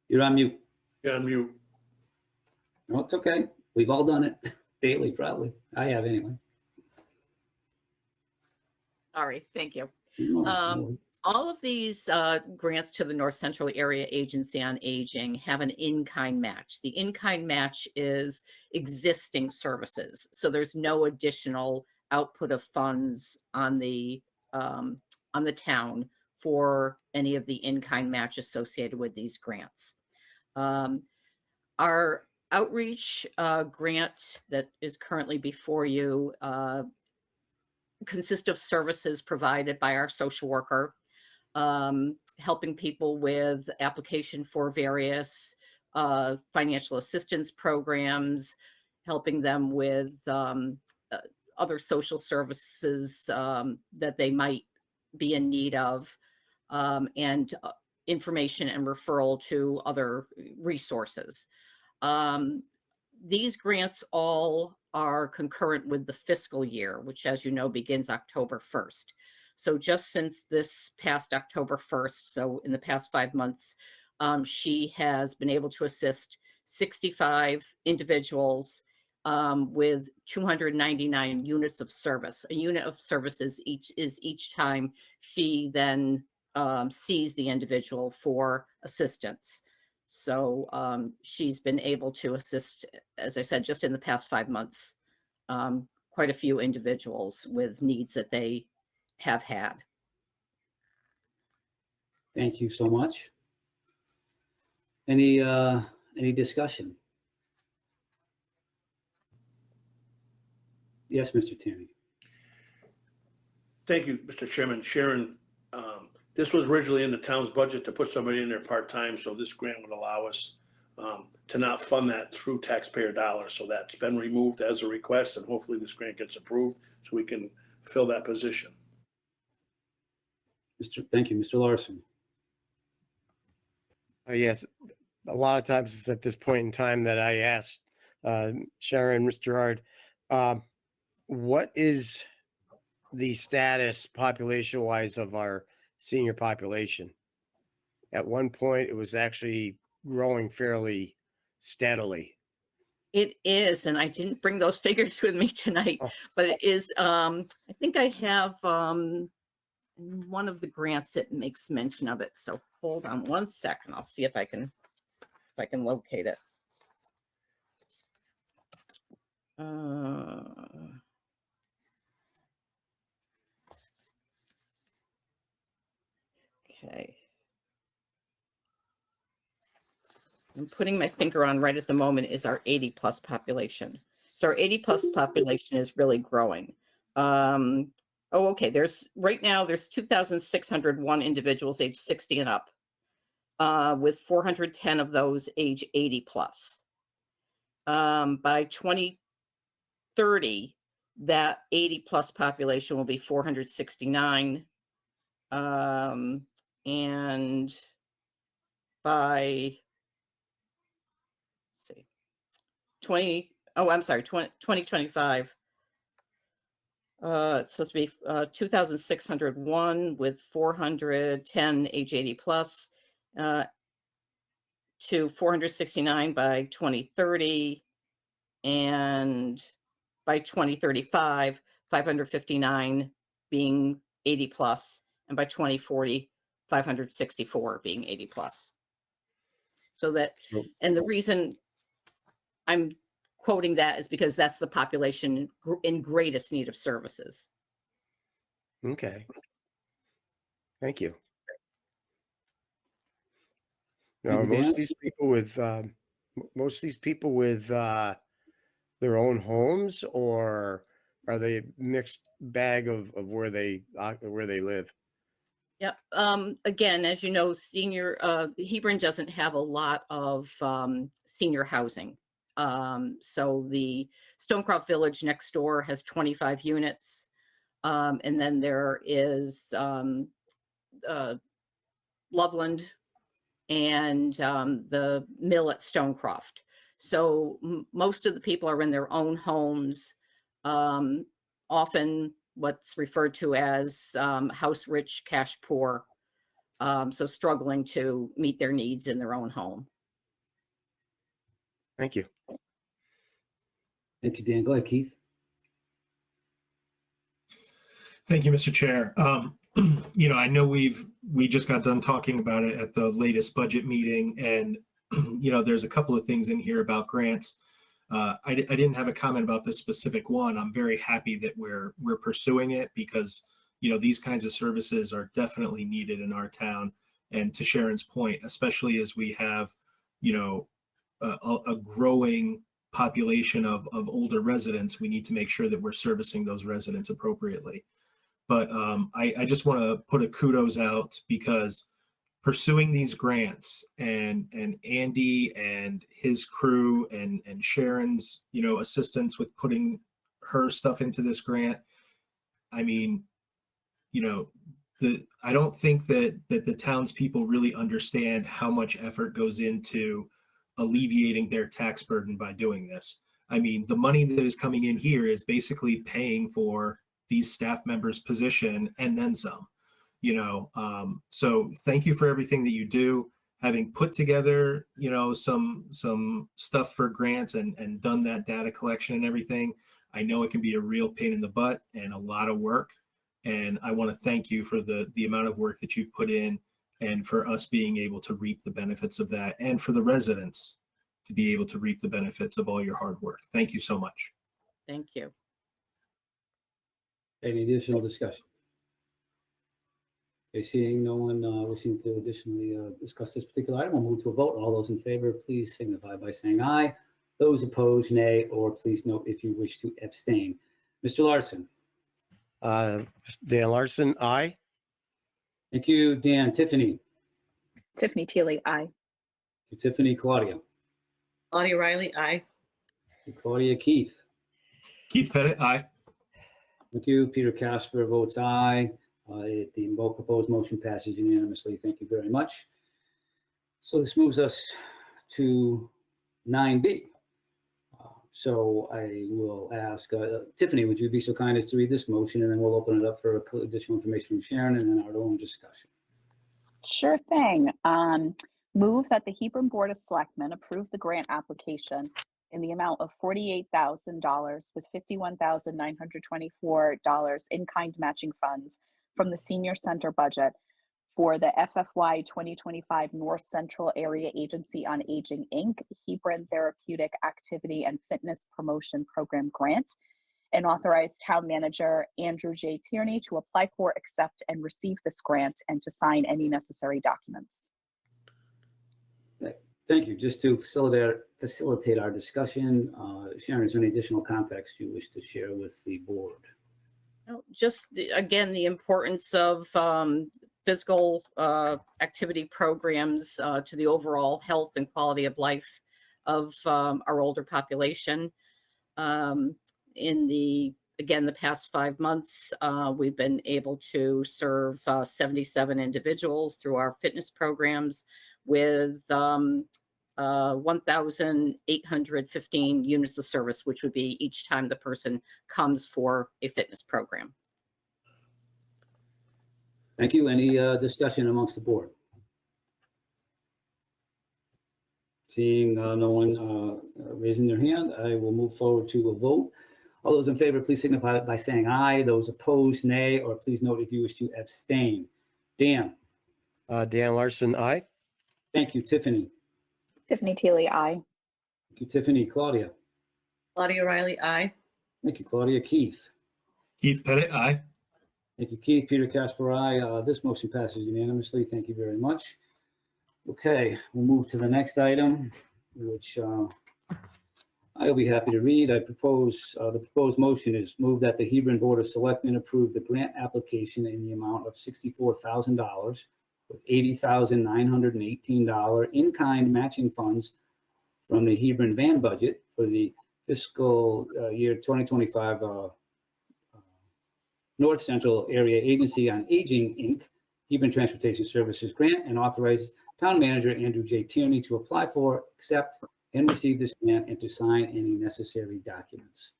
You're on mute. You're on mute. No, it's okay. We've all done it daily, probably. I have anyway. All right, thank you. No, All of these grants to the North Central Area Agency on Aging have an in-kind match. The in-kind match is existing services, so there's no additional output of funds on the town for any of the in-kind match associated with these grants. Our outreach grant that is currently before you consist of services provided by our social worker, helping people with application for various financial assistance programs, helping them with other social services that they might be in need of, and information and referral to other resources. These grants all are concurrent with the fiscal year, which, as you know, begins October 1st. So just since this past October 1st, so in the past 5 months, she has been able to assist 65 individuals with 299 units of service. A unit of service is each time she then sees the individual for assistance. So she's been able to assist, as I said, just in the past 5 months, quite a few individuals with needs that they have had. thank you so much. Any discussion? Yes, Mr. Tierney. Thank you, Mr. Chairman. Sharon, this was originally in the town's budget to put somebody in there part-time, so this grant would allow us to not fund that through taxpayer dollars. So that's been removed as a request, and hopefully this grant gets approved so we can fill that position. Thank you, Mr. Larson. Yes, a lot of times it's at this point in time that I ask Sharon, Mr. Gerard, what is the status population-wise of our senior population? At one point, it was actually growing fairly steadily. It is, and I didn't bring those figures with me tonight, but it is, I think I have one of the grants that makes mention of it. So hold on one second. I'll see if I can locate it. Okay. I'm putting my finger on right at the moment is our 80+ population. So our 80+ population is really growing. Oh, okay. Right now there's 2,601 individuals age 60 and up, with 410 of those age 80+. By 2030, that 80+ population will be 469. And by, let's see, 2025. It's supposed to be 2,601 with 410 age 80 plus, to 469 by 2030, and by 2035, 559 being 80 plus, and by 2040, 564 being 80 plus. So that, So, and the reason I'm quoting that is because that's the population in greatest need of services. okay. Thank you. Now, Thank are you, most Dan. of these people with their own homes, or are they a mixed bag of where they live? Yep. Again, as you know, Hebron doesn't have a lot of senior housing. So the Stonecroft Village next door has 25 units. And then there is Loveland and the mill at Stonecroft. So most of the people are in their own homes, often what's referred to as house rich, cash poor. So struggling to meet their needs in their own home. Thank you. Thank you, Dan. Go ahead, Keith. Thank you, Mr. Chair. I know we just got done talking about it at the latest budget meeting, and there's a couple of things in here about grants. I didn't have a comment about this specific one. I'm very happy that we're pursuing it because these kinds of services are definitely needed in our town. And to Sharon's point, especially as we have a growing population of older residents, we need to make sure that we're servicing those residents appropriately. But I just want to put a kudos out because pursuing these grants and Andy and his crew and Sharon's assistance with putting her stuff into this grant. I mean, I don't think that the townspeople really understand how much effort goes into alleviating their tax burden by doing this. I mean, the money that is coming in here is basically paying for these staff members' position and then some. So thank you for everything that you do. Having put together some stuff for grants and done that data collection and everything, I know it can be a real pain in the butt and a lot of work, and I want to thank you for the amount of work that you've put in and for us being able to reap the benefits of that, and for the residents to be able to reap the benefits of all your hard work. Thank you so much. Thank you. Any additional discussion? Okay, seeing no one wishing to additionally discuss this particular item, we'll move to a vote. All those in favor, please signify by saying aye. Those opposed, nay, or please note if you wish to abstain. Mr. Larson. Dan Larson, aye. Thank you, Dan. Tiffany. Tiffany Teely, aye. Tiffany. Claudia. Claudia Riley, aye. Claudia. Keith. Keith Pettit, aye. Thank you. Peter Casper votes aye. The proposed motion passes unanimously. Thank you very much. So this moves us to 9B. So I will ask Tiffany, would you be so kind as to read this motion, and then we'll open it up for additional information from Sharon and then our own discussion. Sure thing. Move that the Hebron Board of Selectmen approve the grant application in the amount of $48,000 with $51,924 in-kind matching funds from the Senior Center budget for the FFY 2025 North Central Area Agency on Aging, Inc. Hebron Therapeutic Activity and Fitness Promotion Program Grant, and authorize Town Manager Andrew J. Tierney to apply for, accept, and receive this grant and to sign any necessary documents. Thank you. Just to facilitate our discussion, Sharon, is there any additional context you wish to share with the board? Just again, the importance of physical activity programs to the overall health and quality of life of our older population. In the past 5 months, we've been able to serve 77 individuals through our fitness programs with 1,815 units of service, which would be each time the person comes for a fitness program. Thank you. Any discussion amongst the board? Seeing no one raising their hand, I will move forward to a vote. All those in favor, please signify by saying aye. Those opposed, nay, or please note if you wish to abstain. Dan? Dan Larson, aye. Thank you. Tiffany? Tiffany Teely, aye. Thank you, Tiffany. Claudia? Claudia Riley, aye. Thank you, Claudia. Keith? Keith Pettit, aye. Thank you, Keith. Peter Casper, aye. This motion passes unanimously. Thank you very much. Okay, we'll move to the next item, which I'll be happy to read. The proposed motion is move that the Hebron Board of Selectmen approve the grant application in the amount of $64,000 with $80,918 in-kind matching funds from the Hebron van budget for the fiscal year 2025 North Central Area Agency on Aging, Inc., Hebron Transportation Services Grant, and authorize Town Manager Andrew J. Tierney to apply for, accept, and receive this grant and to sign any necessary documents.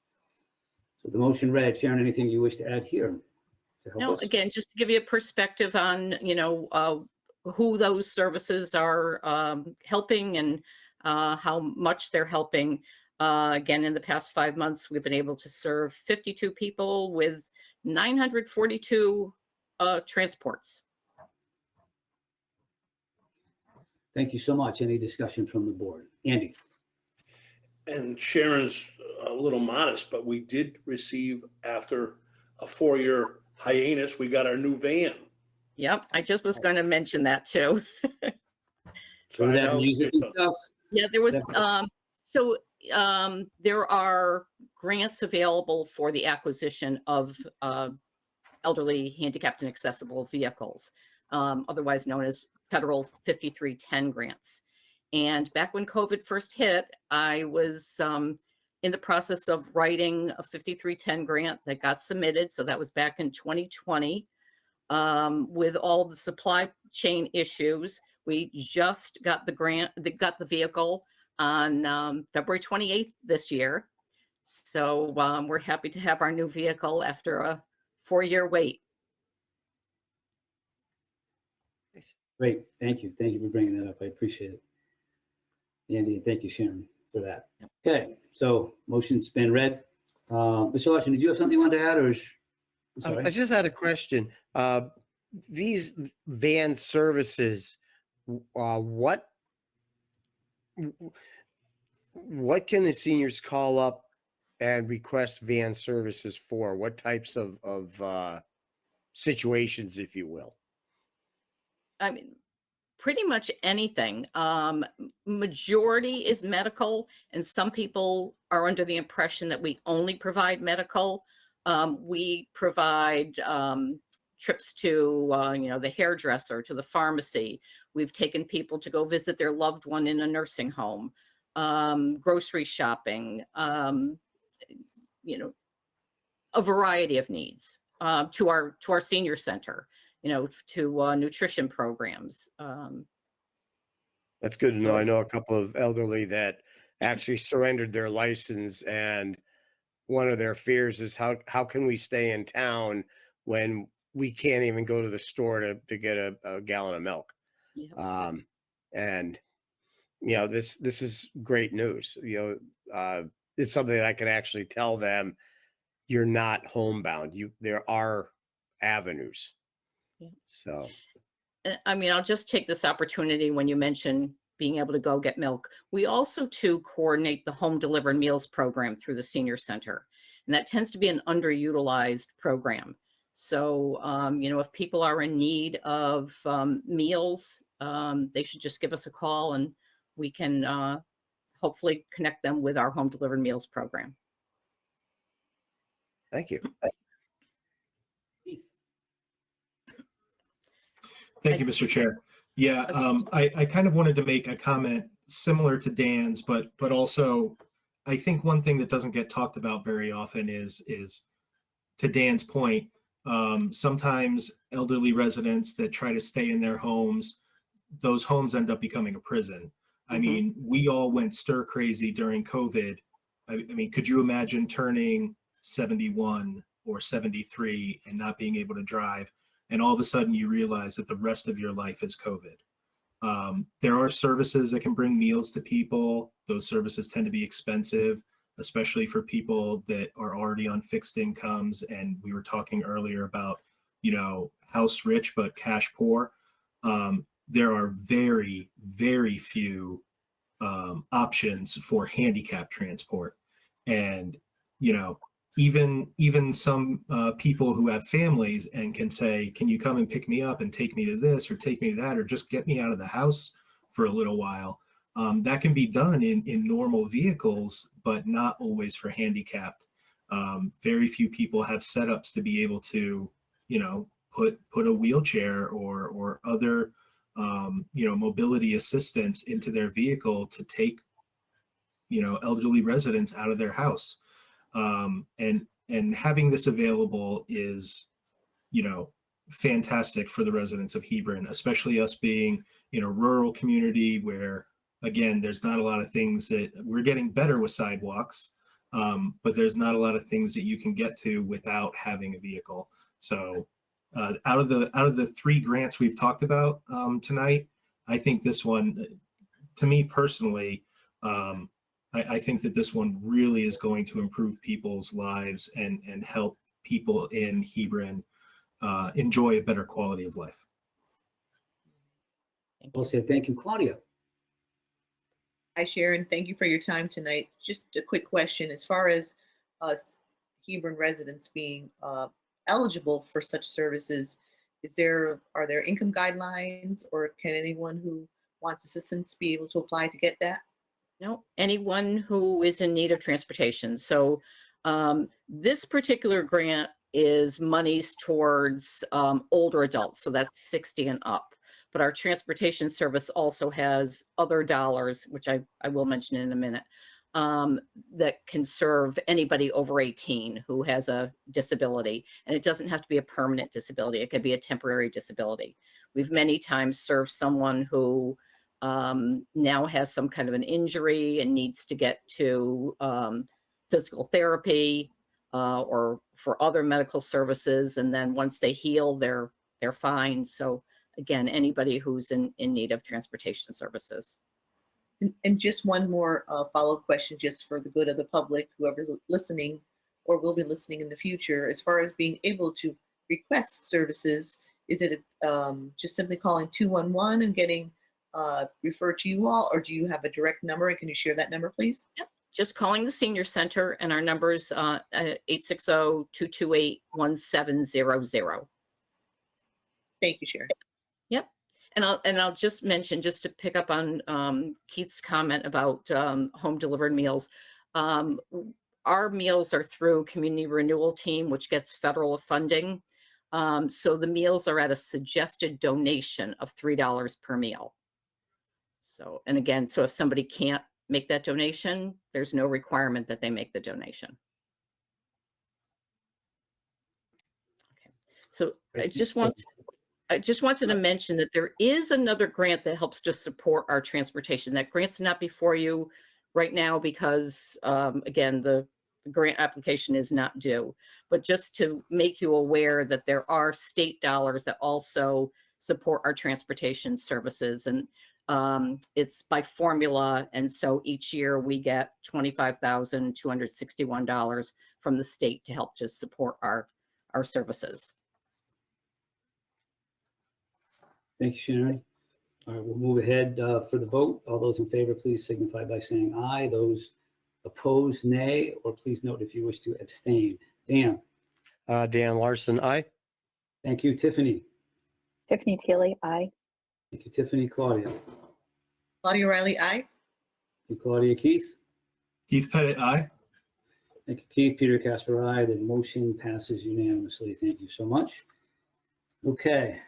So the motion read. Sharon, anything you wish to add here to help No, us? again, just to give you a perspective on, who those services are helping and how much they're helping. Again, in the past 5 months, we've been able to serve 52 people with 942 transports. Thank you so much. Any discussion from the board? Andy? And Sharon's a little modest, but we did receive, after a 4-year hiatus, we got our new van. Yep, I just was going to mention that too. So I that know music and stuff? Yeah, there was, there are grants available for the acquisition of elderly, handicapped, and accessible vehicles, otherwise known as federal 5310 grants. And back when COVID first hit, I was in the process of writing a 5310 grant that got submitted. So that was back in 2020. With all the supply chain issues, we just got the grant, got the vehicle on February 28th this year. So we're happy to have our new vehicle after a 4-year wait. Great. Thank you. Thank you for bringing that up. I appreciate it. Andy, and thank you, Sharon, for that. Okay, so motion's been read. Mr. Larson, did you have something you wanted to add, or I'm sorry? I just had a question. These van services, what can the seniors call up and request van services for? What types of situations, if you will? I mean, pretty much anything. Majority is medical, and some people are under the impression that we only provide medical. We provide trips to, the hairdresser, to the pharmacy. We've taken people to go visit their loved one in a nursing home, grocery shopping, a variety of needs, to our senior center, to nutrition programs. That's good to know. I know a couple of elderly that actually surrendered their license, and one of their fears is how can we stay in town when we can't even go to the store to get a gallon of milk. Yeah. And this is great news. It's something that I can actually tell them, you're not homebound. There are avenues. Yeah. So I mean, I'll just take this opportunity when you mention being able to go get milk. We also too coordinate the home delivered meals program through the senior center. And that tends to be an underutilized program. So, if people are in need of meals, they should just give us a call, and we can hopefully connect them with our home delivered meals program. thank you. Thank you, Mr. Chair. Yeah, I kind of wanted to make a comment similar to Dan's, but also I think one thing that doesn't get talked about very often is to Dan's point, sometimes elderly residents that try to stay in their homes, those homes end up becoming a prison. I mean, we all went stir crazy during COVID. I mean, could you imagine turning 71 or 73 and not being able to drive? And all of a sudden you realize that the rest of your life is COVID. There are services that can bring meals to people. Those services tend to be expensive, especially for people that are already on fixed incomes. And we were talking earlier about, you know, house rich, but cash poor. There are very, very few options for handicap transport. And, you know, even some people who have families and can say, can you come and pick me up and take me to this or take me to that, or just get me out of the house for a little while. That can be done in normal vehicles, but not always for handicapped. Very few people have setups to be able to, you know, put a wheelchair or other, you know, mobility assistance into their vehicle to take, you know, elderly residents out of their house. And having this available is, you know, fantastic for the residents of Hebron, especially us being in a rural community where, again, there's not a lot of things that we're getting better with sidewalks, but there's not a lot of things that you can get to without having a vehicle. So out of the 3 grants we've talked about tonight, I think this one, to me personally, I think that this one really is going to improve people's lives and help people in Hebron enjoy a better quality of life. Well said. Thank you, Claudia. Hi, Sharon. Thank you for your time tonight. Just a quick question. As far as us Hebron residents being eligible for such services, are there income guidelines, or can anyone who wants assistance be able to apply to get that? No, anyone who is in need of transportation. So this particular grant is monies towards older adults. So that's 60 and up. But our transportation service also has other dollars, which I will mention in a minute, that can serve anybody over 18 who has a disability. And it doesn't have to be a permanent disability. It could be a temporary disability. We've many times served someone who now has some kind of an injury and needs to get to physical therapy or for other medical services. And then once they heal, they're fine. So again, anybody who's in need of transportation services. And just one more follow-up question, just for the good of the public, whoever's listening or will be listening in the future, as far as being able to request services, is it just simply calling 211 and getting referred to you all, or do you have a direct number, and can you share that number, please? Yep. Just calling the senior center, and our number is 860-228-1700. Thank you, Sharon. Yep. And I'll just mention, just to pick up on Keith's comment about home delivered meals. Our meals are through Community Renewal Team, which gets federal funding. So the meals are at a suggested donation of $3 per meal. So, and again, so if somebody can't make that donation, there's no requirement that they make the donation. Okay. So I just wanted to mention that there is another grant that helps to support our transportation. That grant's not before you right now because, again, the grant application is not due. But just to make you aware that there are state dollars that also support our transportation services. And it's by formula. And so each year we get $25,261 from the state to help to support our services. Thank you, Sharon. All right, we'll move ahead for the vote. All those in favor, please signify by saying aye. Those opposed, nay, or please note if you wish to abstain. Dan? Dan Larson, aye. Thank you, Tiffany. Tiffany Teely, aye. Thank you, Tiffany. Claudia? Claudia Riley, aye. Thank you, Claudia. Keith? Keith Pettit, aye. Thank you, Keith. Peter Casper, aye. The motion passes unanimously. Thank you so much. Okay.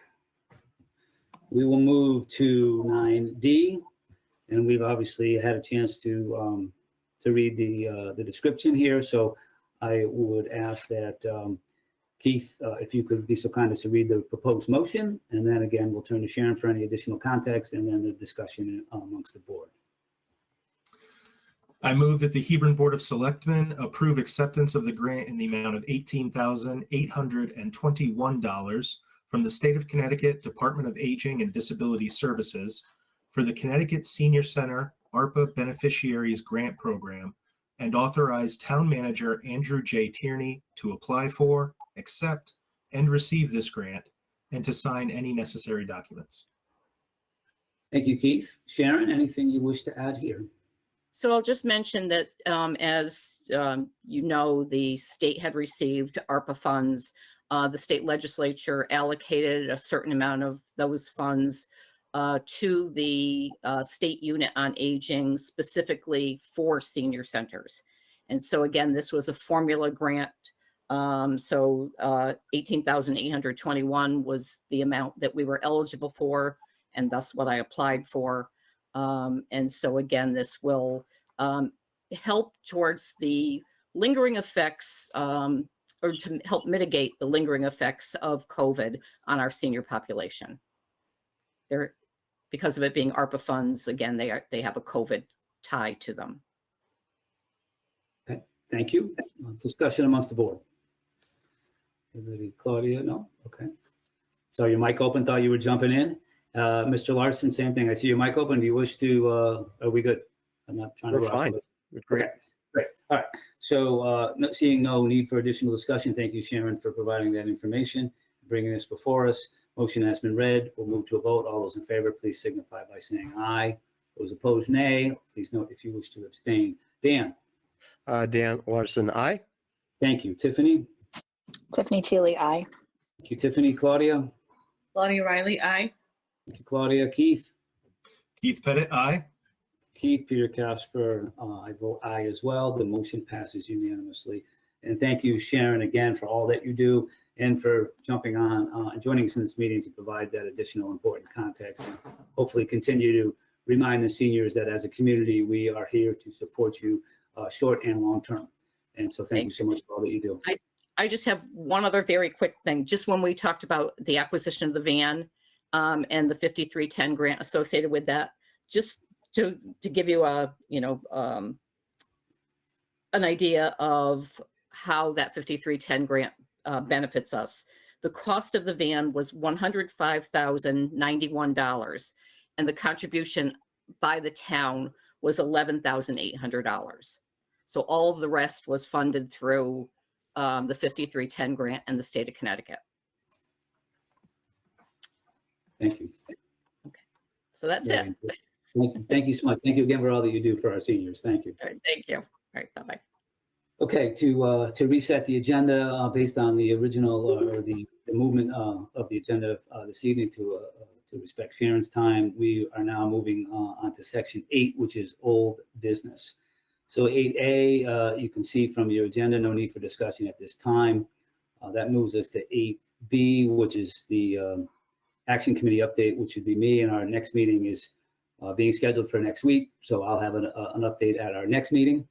We will move to 9D, and we've obviously had a chance to read the description here. So I would ask that Keith, if you could be so kind as to read the proposed motion, and then again we'll turn to Sharon for any additional context, and then the discussion amongst the board. I move that the Hebron Board of Selectmen approve acceptance of the grant in the amount of $18,821 from the State of Connecticut Department of Aging and Disability Services for the Connecticut Senior Center ARPA Beneficiaries Grant Program, and authorize Town Manager Andrew J. Tierney to apply for, accept, and receive this grant, and to sign any necessary documents. Thank you, Keith. Sharon, anything you wish to add here? So I'll just mention that as you know, the state had received ARPA funds. The state legislature allocated a certain amount of those funds to the State Unit on Aging, specifically for senior centers. And so again, this was a formula grant. So 18,821 was the amount that we were eligible for, and thus what I applied for. And so again, this will help towards the lingering effects, or to help mitigate the lingering effects of COVID on our senior population. They're, because of it being ARPA funds, again, they have a COVID tie to them. Okay, thank you. Discussion amongst the board. Everybody, Claudia, no? Okay. So your mic open, thought you were jumping in. Mr. Larson, same thing. I see your mic open. Do you wish to, are we good? I'm not trying to We're rush. fine. We're great. Okay, great. All right. So seeing no need for additional discussion, thank you, Sharon, for providing that information, bringing this before us. Motion has been read. We'll move to a vote. All those in favor, please signify by saying aye. Those opposed, nay. Please note if you wish to abstain. Dan? Dan Larson, aye. Thank you. Tiffany? Tiffany Teely, aye. Thank you, Tiffany. Claudia? Claudia Riley, aye. Thank you, Claudia. Keith? Keith Pettit, aye. Keith, Peter Casper, I vote aye as well. The motion passes unanimously. And thank you, Sharon, again, for all that you do and for jumping on and joining us in this meeting to provide that additional important context and hopefully continue to remind the seniors that as a community, we are here to support you short and long term. And so thank you so much for all that you do. I just have one other very quick thing. Just when we talked about the acquisition of the van and the 5310 grant associated with that, just to give you a, an idea of how that 5310 grant benefits us. The cost of the van was $105,091, and the contribution by the town was $11,800. So all of the rest was funded through the 5310 grant and the state of Connecticut. Thank you. Okay, so that's it. Thank you so much. Thank you again for all that you do for our seniors. Thank you. All right, thank you. All right, bye-bye. Okay, to reset the agenda based on the original or the movement of the agenda this evening to respect Sharon's time, we are now moving on to section 8, which is old business. So 8A, you can see from your agenda, no need for discussion at this time. That moves us to 8B, which is the action committee update, which would be me, and our next meeting is being scheduled for next week. So I'll have an update at our next meeting,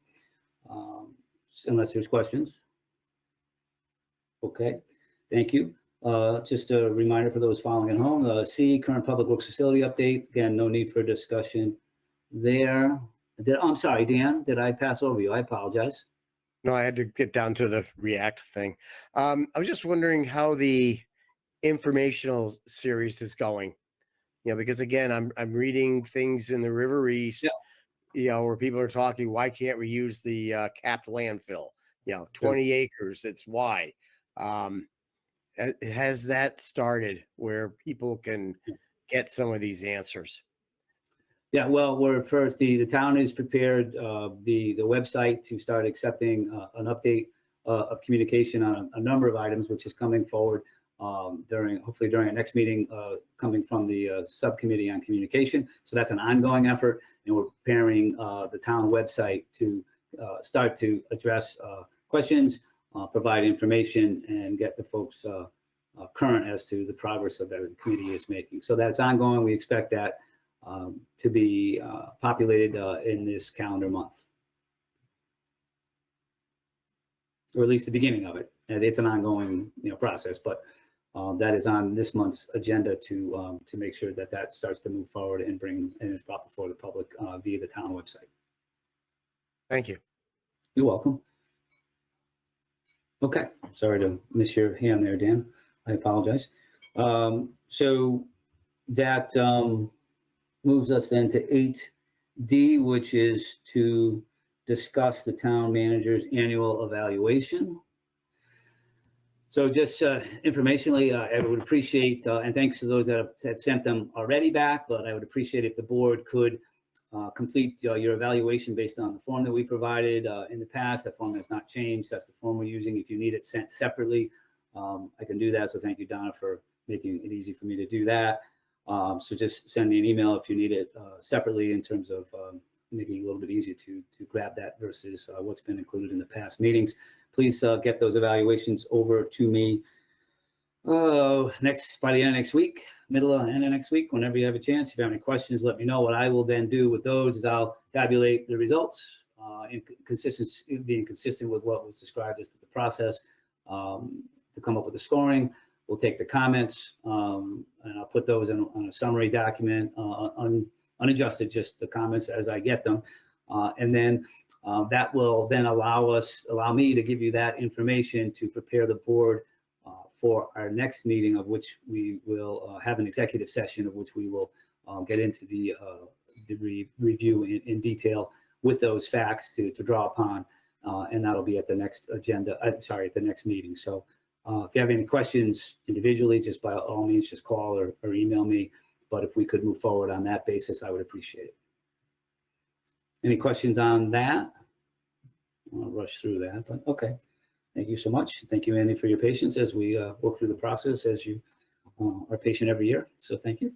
unless there's questions. Okay, thank you. Just a reminder for those following at home, C, current public works facility update. Again, no need for discussion there. I'm sorry, Dan, did I pass over you? I apologize. No, I had to get down to the React thing. I was just wondering how the informational series is going. Because again, I'm reading things in the River East, where people are talking, why can't we use the capped landfill? 20 acres, it's why. Has that started where people can get some of these answers? Yeah, well, the town is prepared, the website to start accepting an update of communication on a number of items, which is coming forward hopefully during our next meeting, coming from the subcommittee on communication. So that's an ongoing effort, and we're preparing the town website to start to address questions, provide information, and get the folks current as to the progress of that the committee is making. So that's ongoing. We expect that to be populated in this calendar month, or at least the beginning of it. And it's an ongoing process, but that is on this month's agenda to make sure that starts to move forward and is brought before the public via the town website. Thank you. You're welcome. Okay, sorry to miss your hand there, Dan. I apologize. So that moves us then to 8D, which is to discuss the town manager's annual evaluation. So just informationally, I would appreciate, and thanks to those that have sent them already back, but I would appreciate if the board could complete your evaluation based on the form that we provided in the past. That form has not changed. That's the form we're using. If you need it sent separately, I can do that. So thank you, Donna, for making it easy for me to do that. So just send me an email if you need it separately in terms of making it a little bit easier to grab that versus what's been included in the past meetings. Please get those evaluations over to me by the end of next week, middle of end of next week, whenever you have a chance. If you have any questions, let me know. What I will then do with those is I'll tabulate the results being consistent with what was described as the process to come up with the scoring. We'll take the comments and I'll put those on a summary document, unadjusted, just the comments as I get them. And then that will then allow me to give you that information to prepare the board for our next meeting, of which we will have an executive session, of which we will get into the review in detail with those facts to draw upon, and that'll be at the next agenda. At the next meeting. So if you have any questions individually, just by all means, just call or email me. But if we could move forward on that basis, I would appreciate it. Any questions on that? I'll rush through that, but okay. Thank you so much. Thank you, Andy, for your patience as we work through the process, as you are patient every year. So thank you.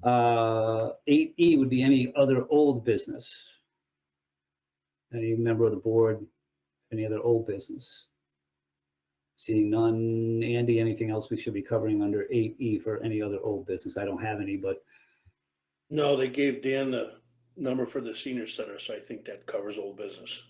8E would be any other old business. Any member of the board, any other old business? Seeing none. Andy, anything else we should be covering under 8E for any other old business? I don't have any, but. No, they gave Dan the number for the senior center, so I think that covers old business.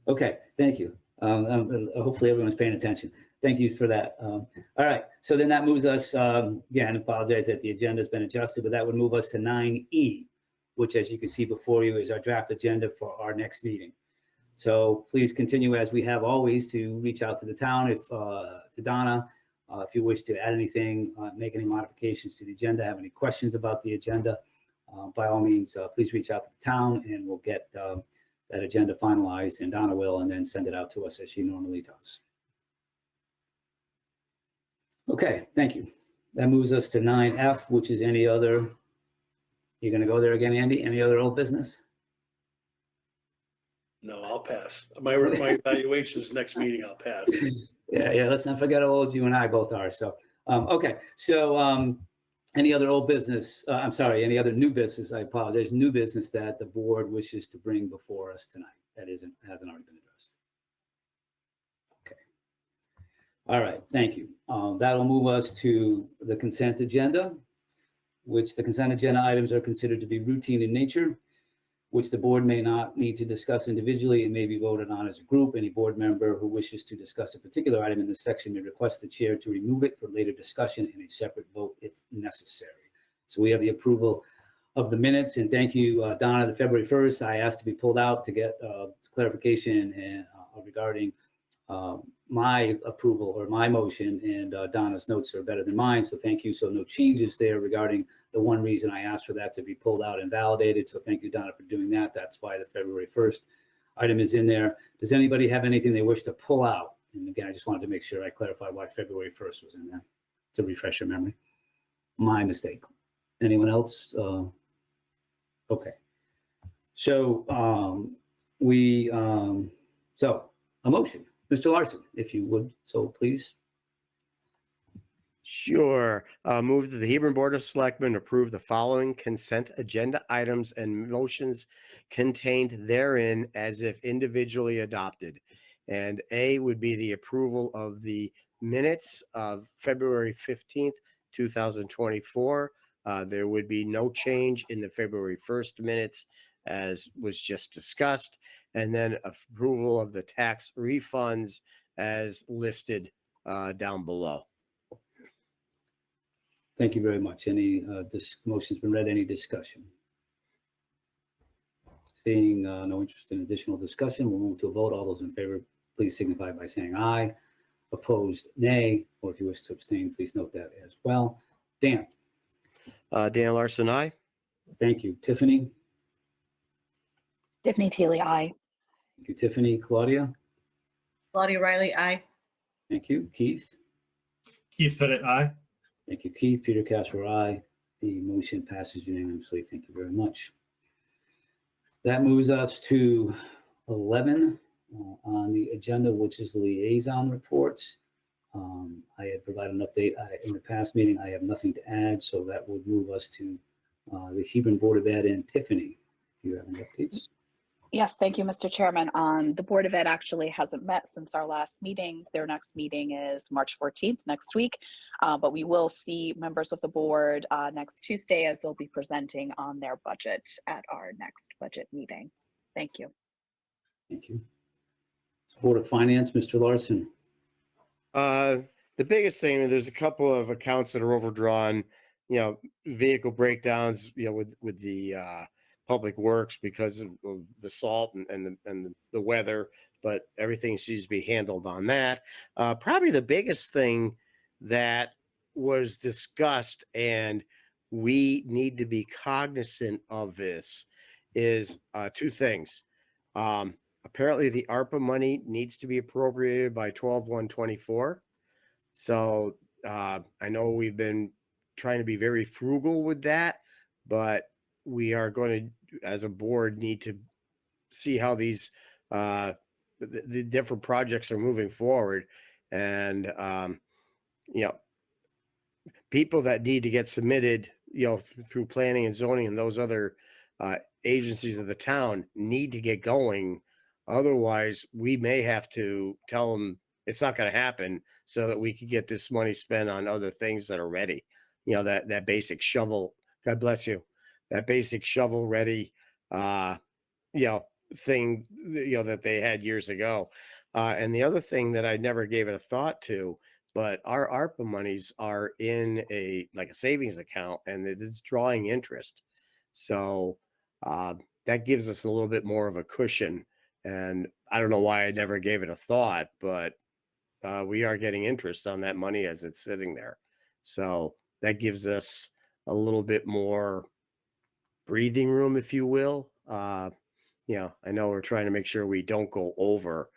Okay, thank you. Hopefully everyone's paying attention. Thank you for that. All right, so then that moves us, again, I apologize that the agenda has been adjusted, but that would move us to 9E, which, as you can see before you, is our draft agenda for our next meeting. So please continue, as we have always, to reach out to the town, to Donna, if you wish to add anything, make any modifications to the agenda, have any questions about the agenda, by all means, please reach out to the town and we'll get that agenda finalized, and Donna will, and then send it out to us as she normally does. Okay, thank you. That moves us to 9F, which is any other. You're going to go there again, Andy? Any other old business? No, I'll pass. My evaluations next meeting, I'll pass. Yeah. Let's not forget how old you and I both are. So, okay. So, any other old business? I'm sorry. Any other new business? I apologize. New business that the board wishes to bring before us tonight that hasn't already been addressed. Okay. All right. Thank you. That'll move us to the consent agenda, which the consent agenda items are considered to be routine in nature, which the board may not need to discuss individually and may be voted on as a group. Any board member who wishes to discuss a particular item in this section may request the chair to remove it for later discussion in a separate vote if necessary. So we have the approval of the minutes, and thank you, Donna. The February 1st, I asked to be pulled out to get clarification and regarding my approval or my motion, and Donna's notes are better than mine, so thank you. So no changes there regarding the one reason I asked for that to be pulled out and validated. So thank you, Donna, for doing that. That's why the February 1st item is in there. Does anybody have anything they wish to pull out? And again, I just wanted to make sure I clarify why February 1st was in there to refresh your memory. My mistake. Anyone else? Okay. So so a motion. Mr. Larson, if you would, so please. Sure. Move that the Hebron Board of Selectmen approve the following consent agenda items and motions contained therein as if individually adopted. And A would be the approval of the minutes of February 15th, 2024. There would be no change in the February 1st minutes as was just discussed. And then approval of the tax refunds as listed down below. Thank you very much. Any this motion's been read. Any discussion? Seeing no interest in additional discussion, we'll move to a vote. All those in favor, please signify by saying aye. Opposed, nay. Or if you wish to abstain, please note that as well. Dan, Dan Larson, aye. thank you. Tiffany, Tiffany Teely, aye. thank you. Tiffany, Claudia, Claudia Riley, aye. thank you. Keith, Keith Pettit, aye. thank you. Keith, Peter Casper, aye. The motion passes unanimously. Thank you very much. That moves us to 11 on the agenda, which is the liaison reports. I had provided an update in the past meeting. I have nothing to add, so that would move us to the Hebron Board of Ed and Tiffany. Do you have any updates? Yes, thank you, Mr. Chairman. The Board of Ed actually hasn't met since our last meeting. Their next meeting is March 14th, next week. But we will see members of the board next Tuesday as they'll be presenting on their budget at our next budget meeting. Thank you. Thank you. Board of Finance, Mr. Larson. The biggest thing, there's a couple of accounts that are overdrawn, vehicle breakdowns, with the public works because of the salt and the weather, but everything seems to be handled on that. Probably the biggest thing that was discussed, and we need to be cognizant of this, is two things. Apparently the ARPA money needs to be appropriated by 12/1/24. So I know we've been trying to be very frugal with that, but we are going to, as a board, need to see how these the different projects are moving forward. And people that need to get submitted, through planning and zoning and those other agencies of the town need to get going. Otherwise, we may have to tell them it's not going to happen so that we can get this money spent on other things that are ready. That basic shovel, God bless you, that basic shovel ready, thing, that they had years ago. And the other thing that I never gave it a thought to, but our ARPA monies are in a savings account, and it is drawing interest. So that gives us a little bit more of a cushion. And I don't know why I never gave it a thought, but we are getting interest on that money as it's sitting there. So that gives us a little bit more breathing room, if you will. I know we're trying to make sure we don't go over.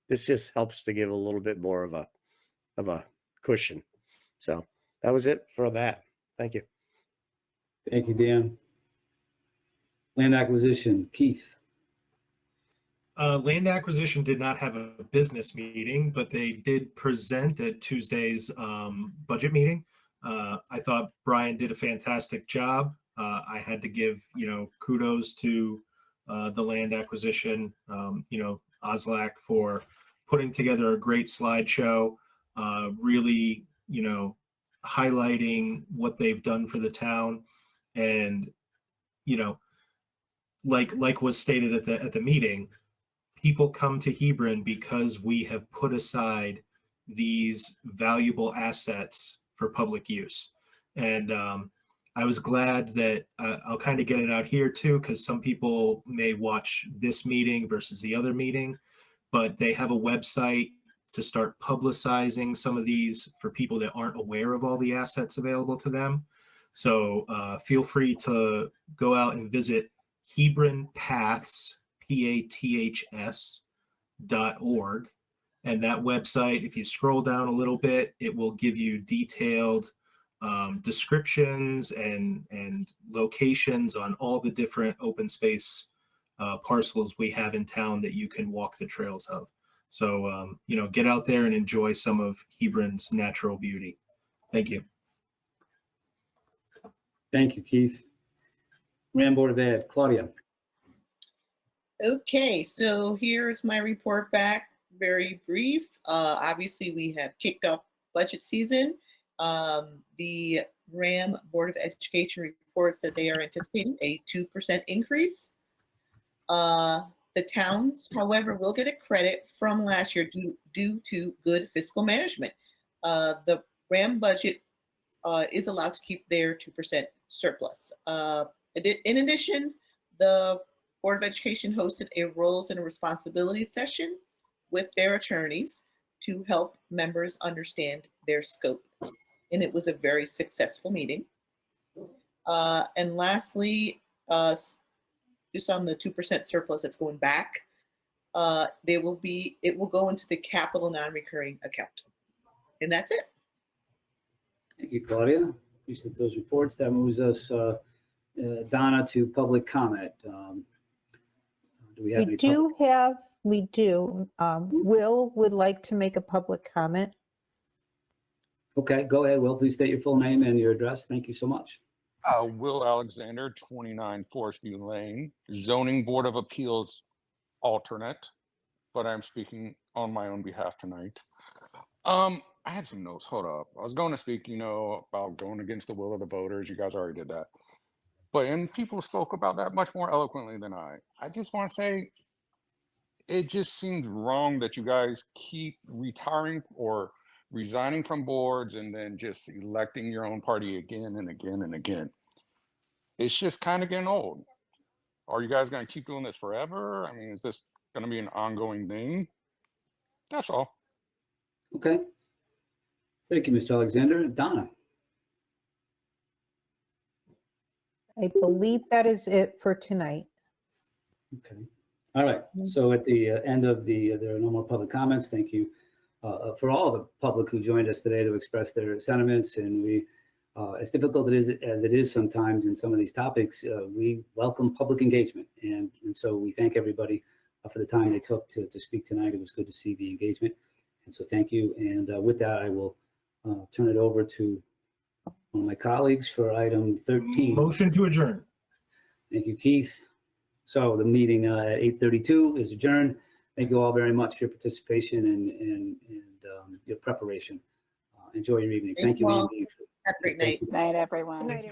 This just helps to give a little bit more of a cushion. So that was it for that. Thank you. Thank you, Dan. Land acquisition, Keith. Land acquisition did not have a business meeting, but they did present at Tuesday's budget meeting. I thought Brian did a fantastic job. I had to give, kudos to the land acquisition, OSLAC for putting together a great slideshow, really, highlighting what they've done for the town. And, like was stated at the meeting, people come to Hebron because we have put aside these valuable assets for public use. And I was glad that I'll kind of get it out here too, because some people may watch this meeting versus the other meeting, but they have a website to start publicizing some of these for people that aren't aware of all the assets available to them. So feel free to go out and visit Hebron Paths, PATHS.org. And that website, if you scroll down a little bit, it will give you detailed descriptions and locations on all the different open space parcels we have in town that you can walk the trails of. So, get out there and enjoy some of Hebron's natural beauty. Thank you. Thank you, Keith. Rand Board of Ed, Claudia. Okay, so here's my report back, very brief. Obviously, we have kicked off budget season. The RAM Board of Education reports that they are anticipating a 2% increase. The towns, however, will get a credit from last year due to good fiscal management. The RAM budget is allowed to keep their 2% surplus. In addition, the Board of Education hosted a roles and responsibilities session with their attorneys to help members understand their scope. And it was a very successful meeting. And lastly, just on the 2% surplus that's going back, it will go into the capital non-recurring account. And that's it. Thank you, Claudia. Appreciate those reports. That moves us, Donna, to public comment. Do we have any? We do. Will would like to make a public comment. Okay, go ahead. Will, please state your full name and your address. Thank you so much. Will Alexander, 29 Forest View Lane, Zoning Board of Appeals alternate, but I'm speaking on my own behalf tonight. I had some notes. Hold up. I was going to speak, about going against the will of the voters. You guys already did that. And people spoke about that much more eloquently than I. I just want to say, it just seems wrong that you guys keep retiring or resigning from boards and then just electing your own party again and again and again. It's just kind of getting old. Are you guys going to keep doing this forever? I mean, is this going to be an ongoing thing? That's all. Okay. Thank you, Mr. Alexander. Donna. I believe that is it for tonight. Okay. All right. So at the end of there are no more public comments. Thank you for all the public who joined us today to express their sentiments. And we, as difficult as it is sometimes in some of these topics, we welcome public engagement. And so we thank everybody for the time they took to speak tonight. It was good to see the engagement. And so thank you. And with that, I will turn it over to one of my colleagues for item 13. Motion to adjourn. Thank you, Keith. So the meeting at 8:32 is adjourned. Thank you all very much for your participation and your preparation. Enjoy your evening. Thank you, all. Andy. Have a great night. Night, everyone. Good night,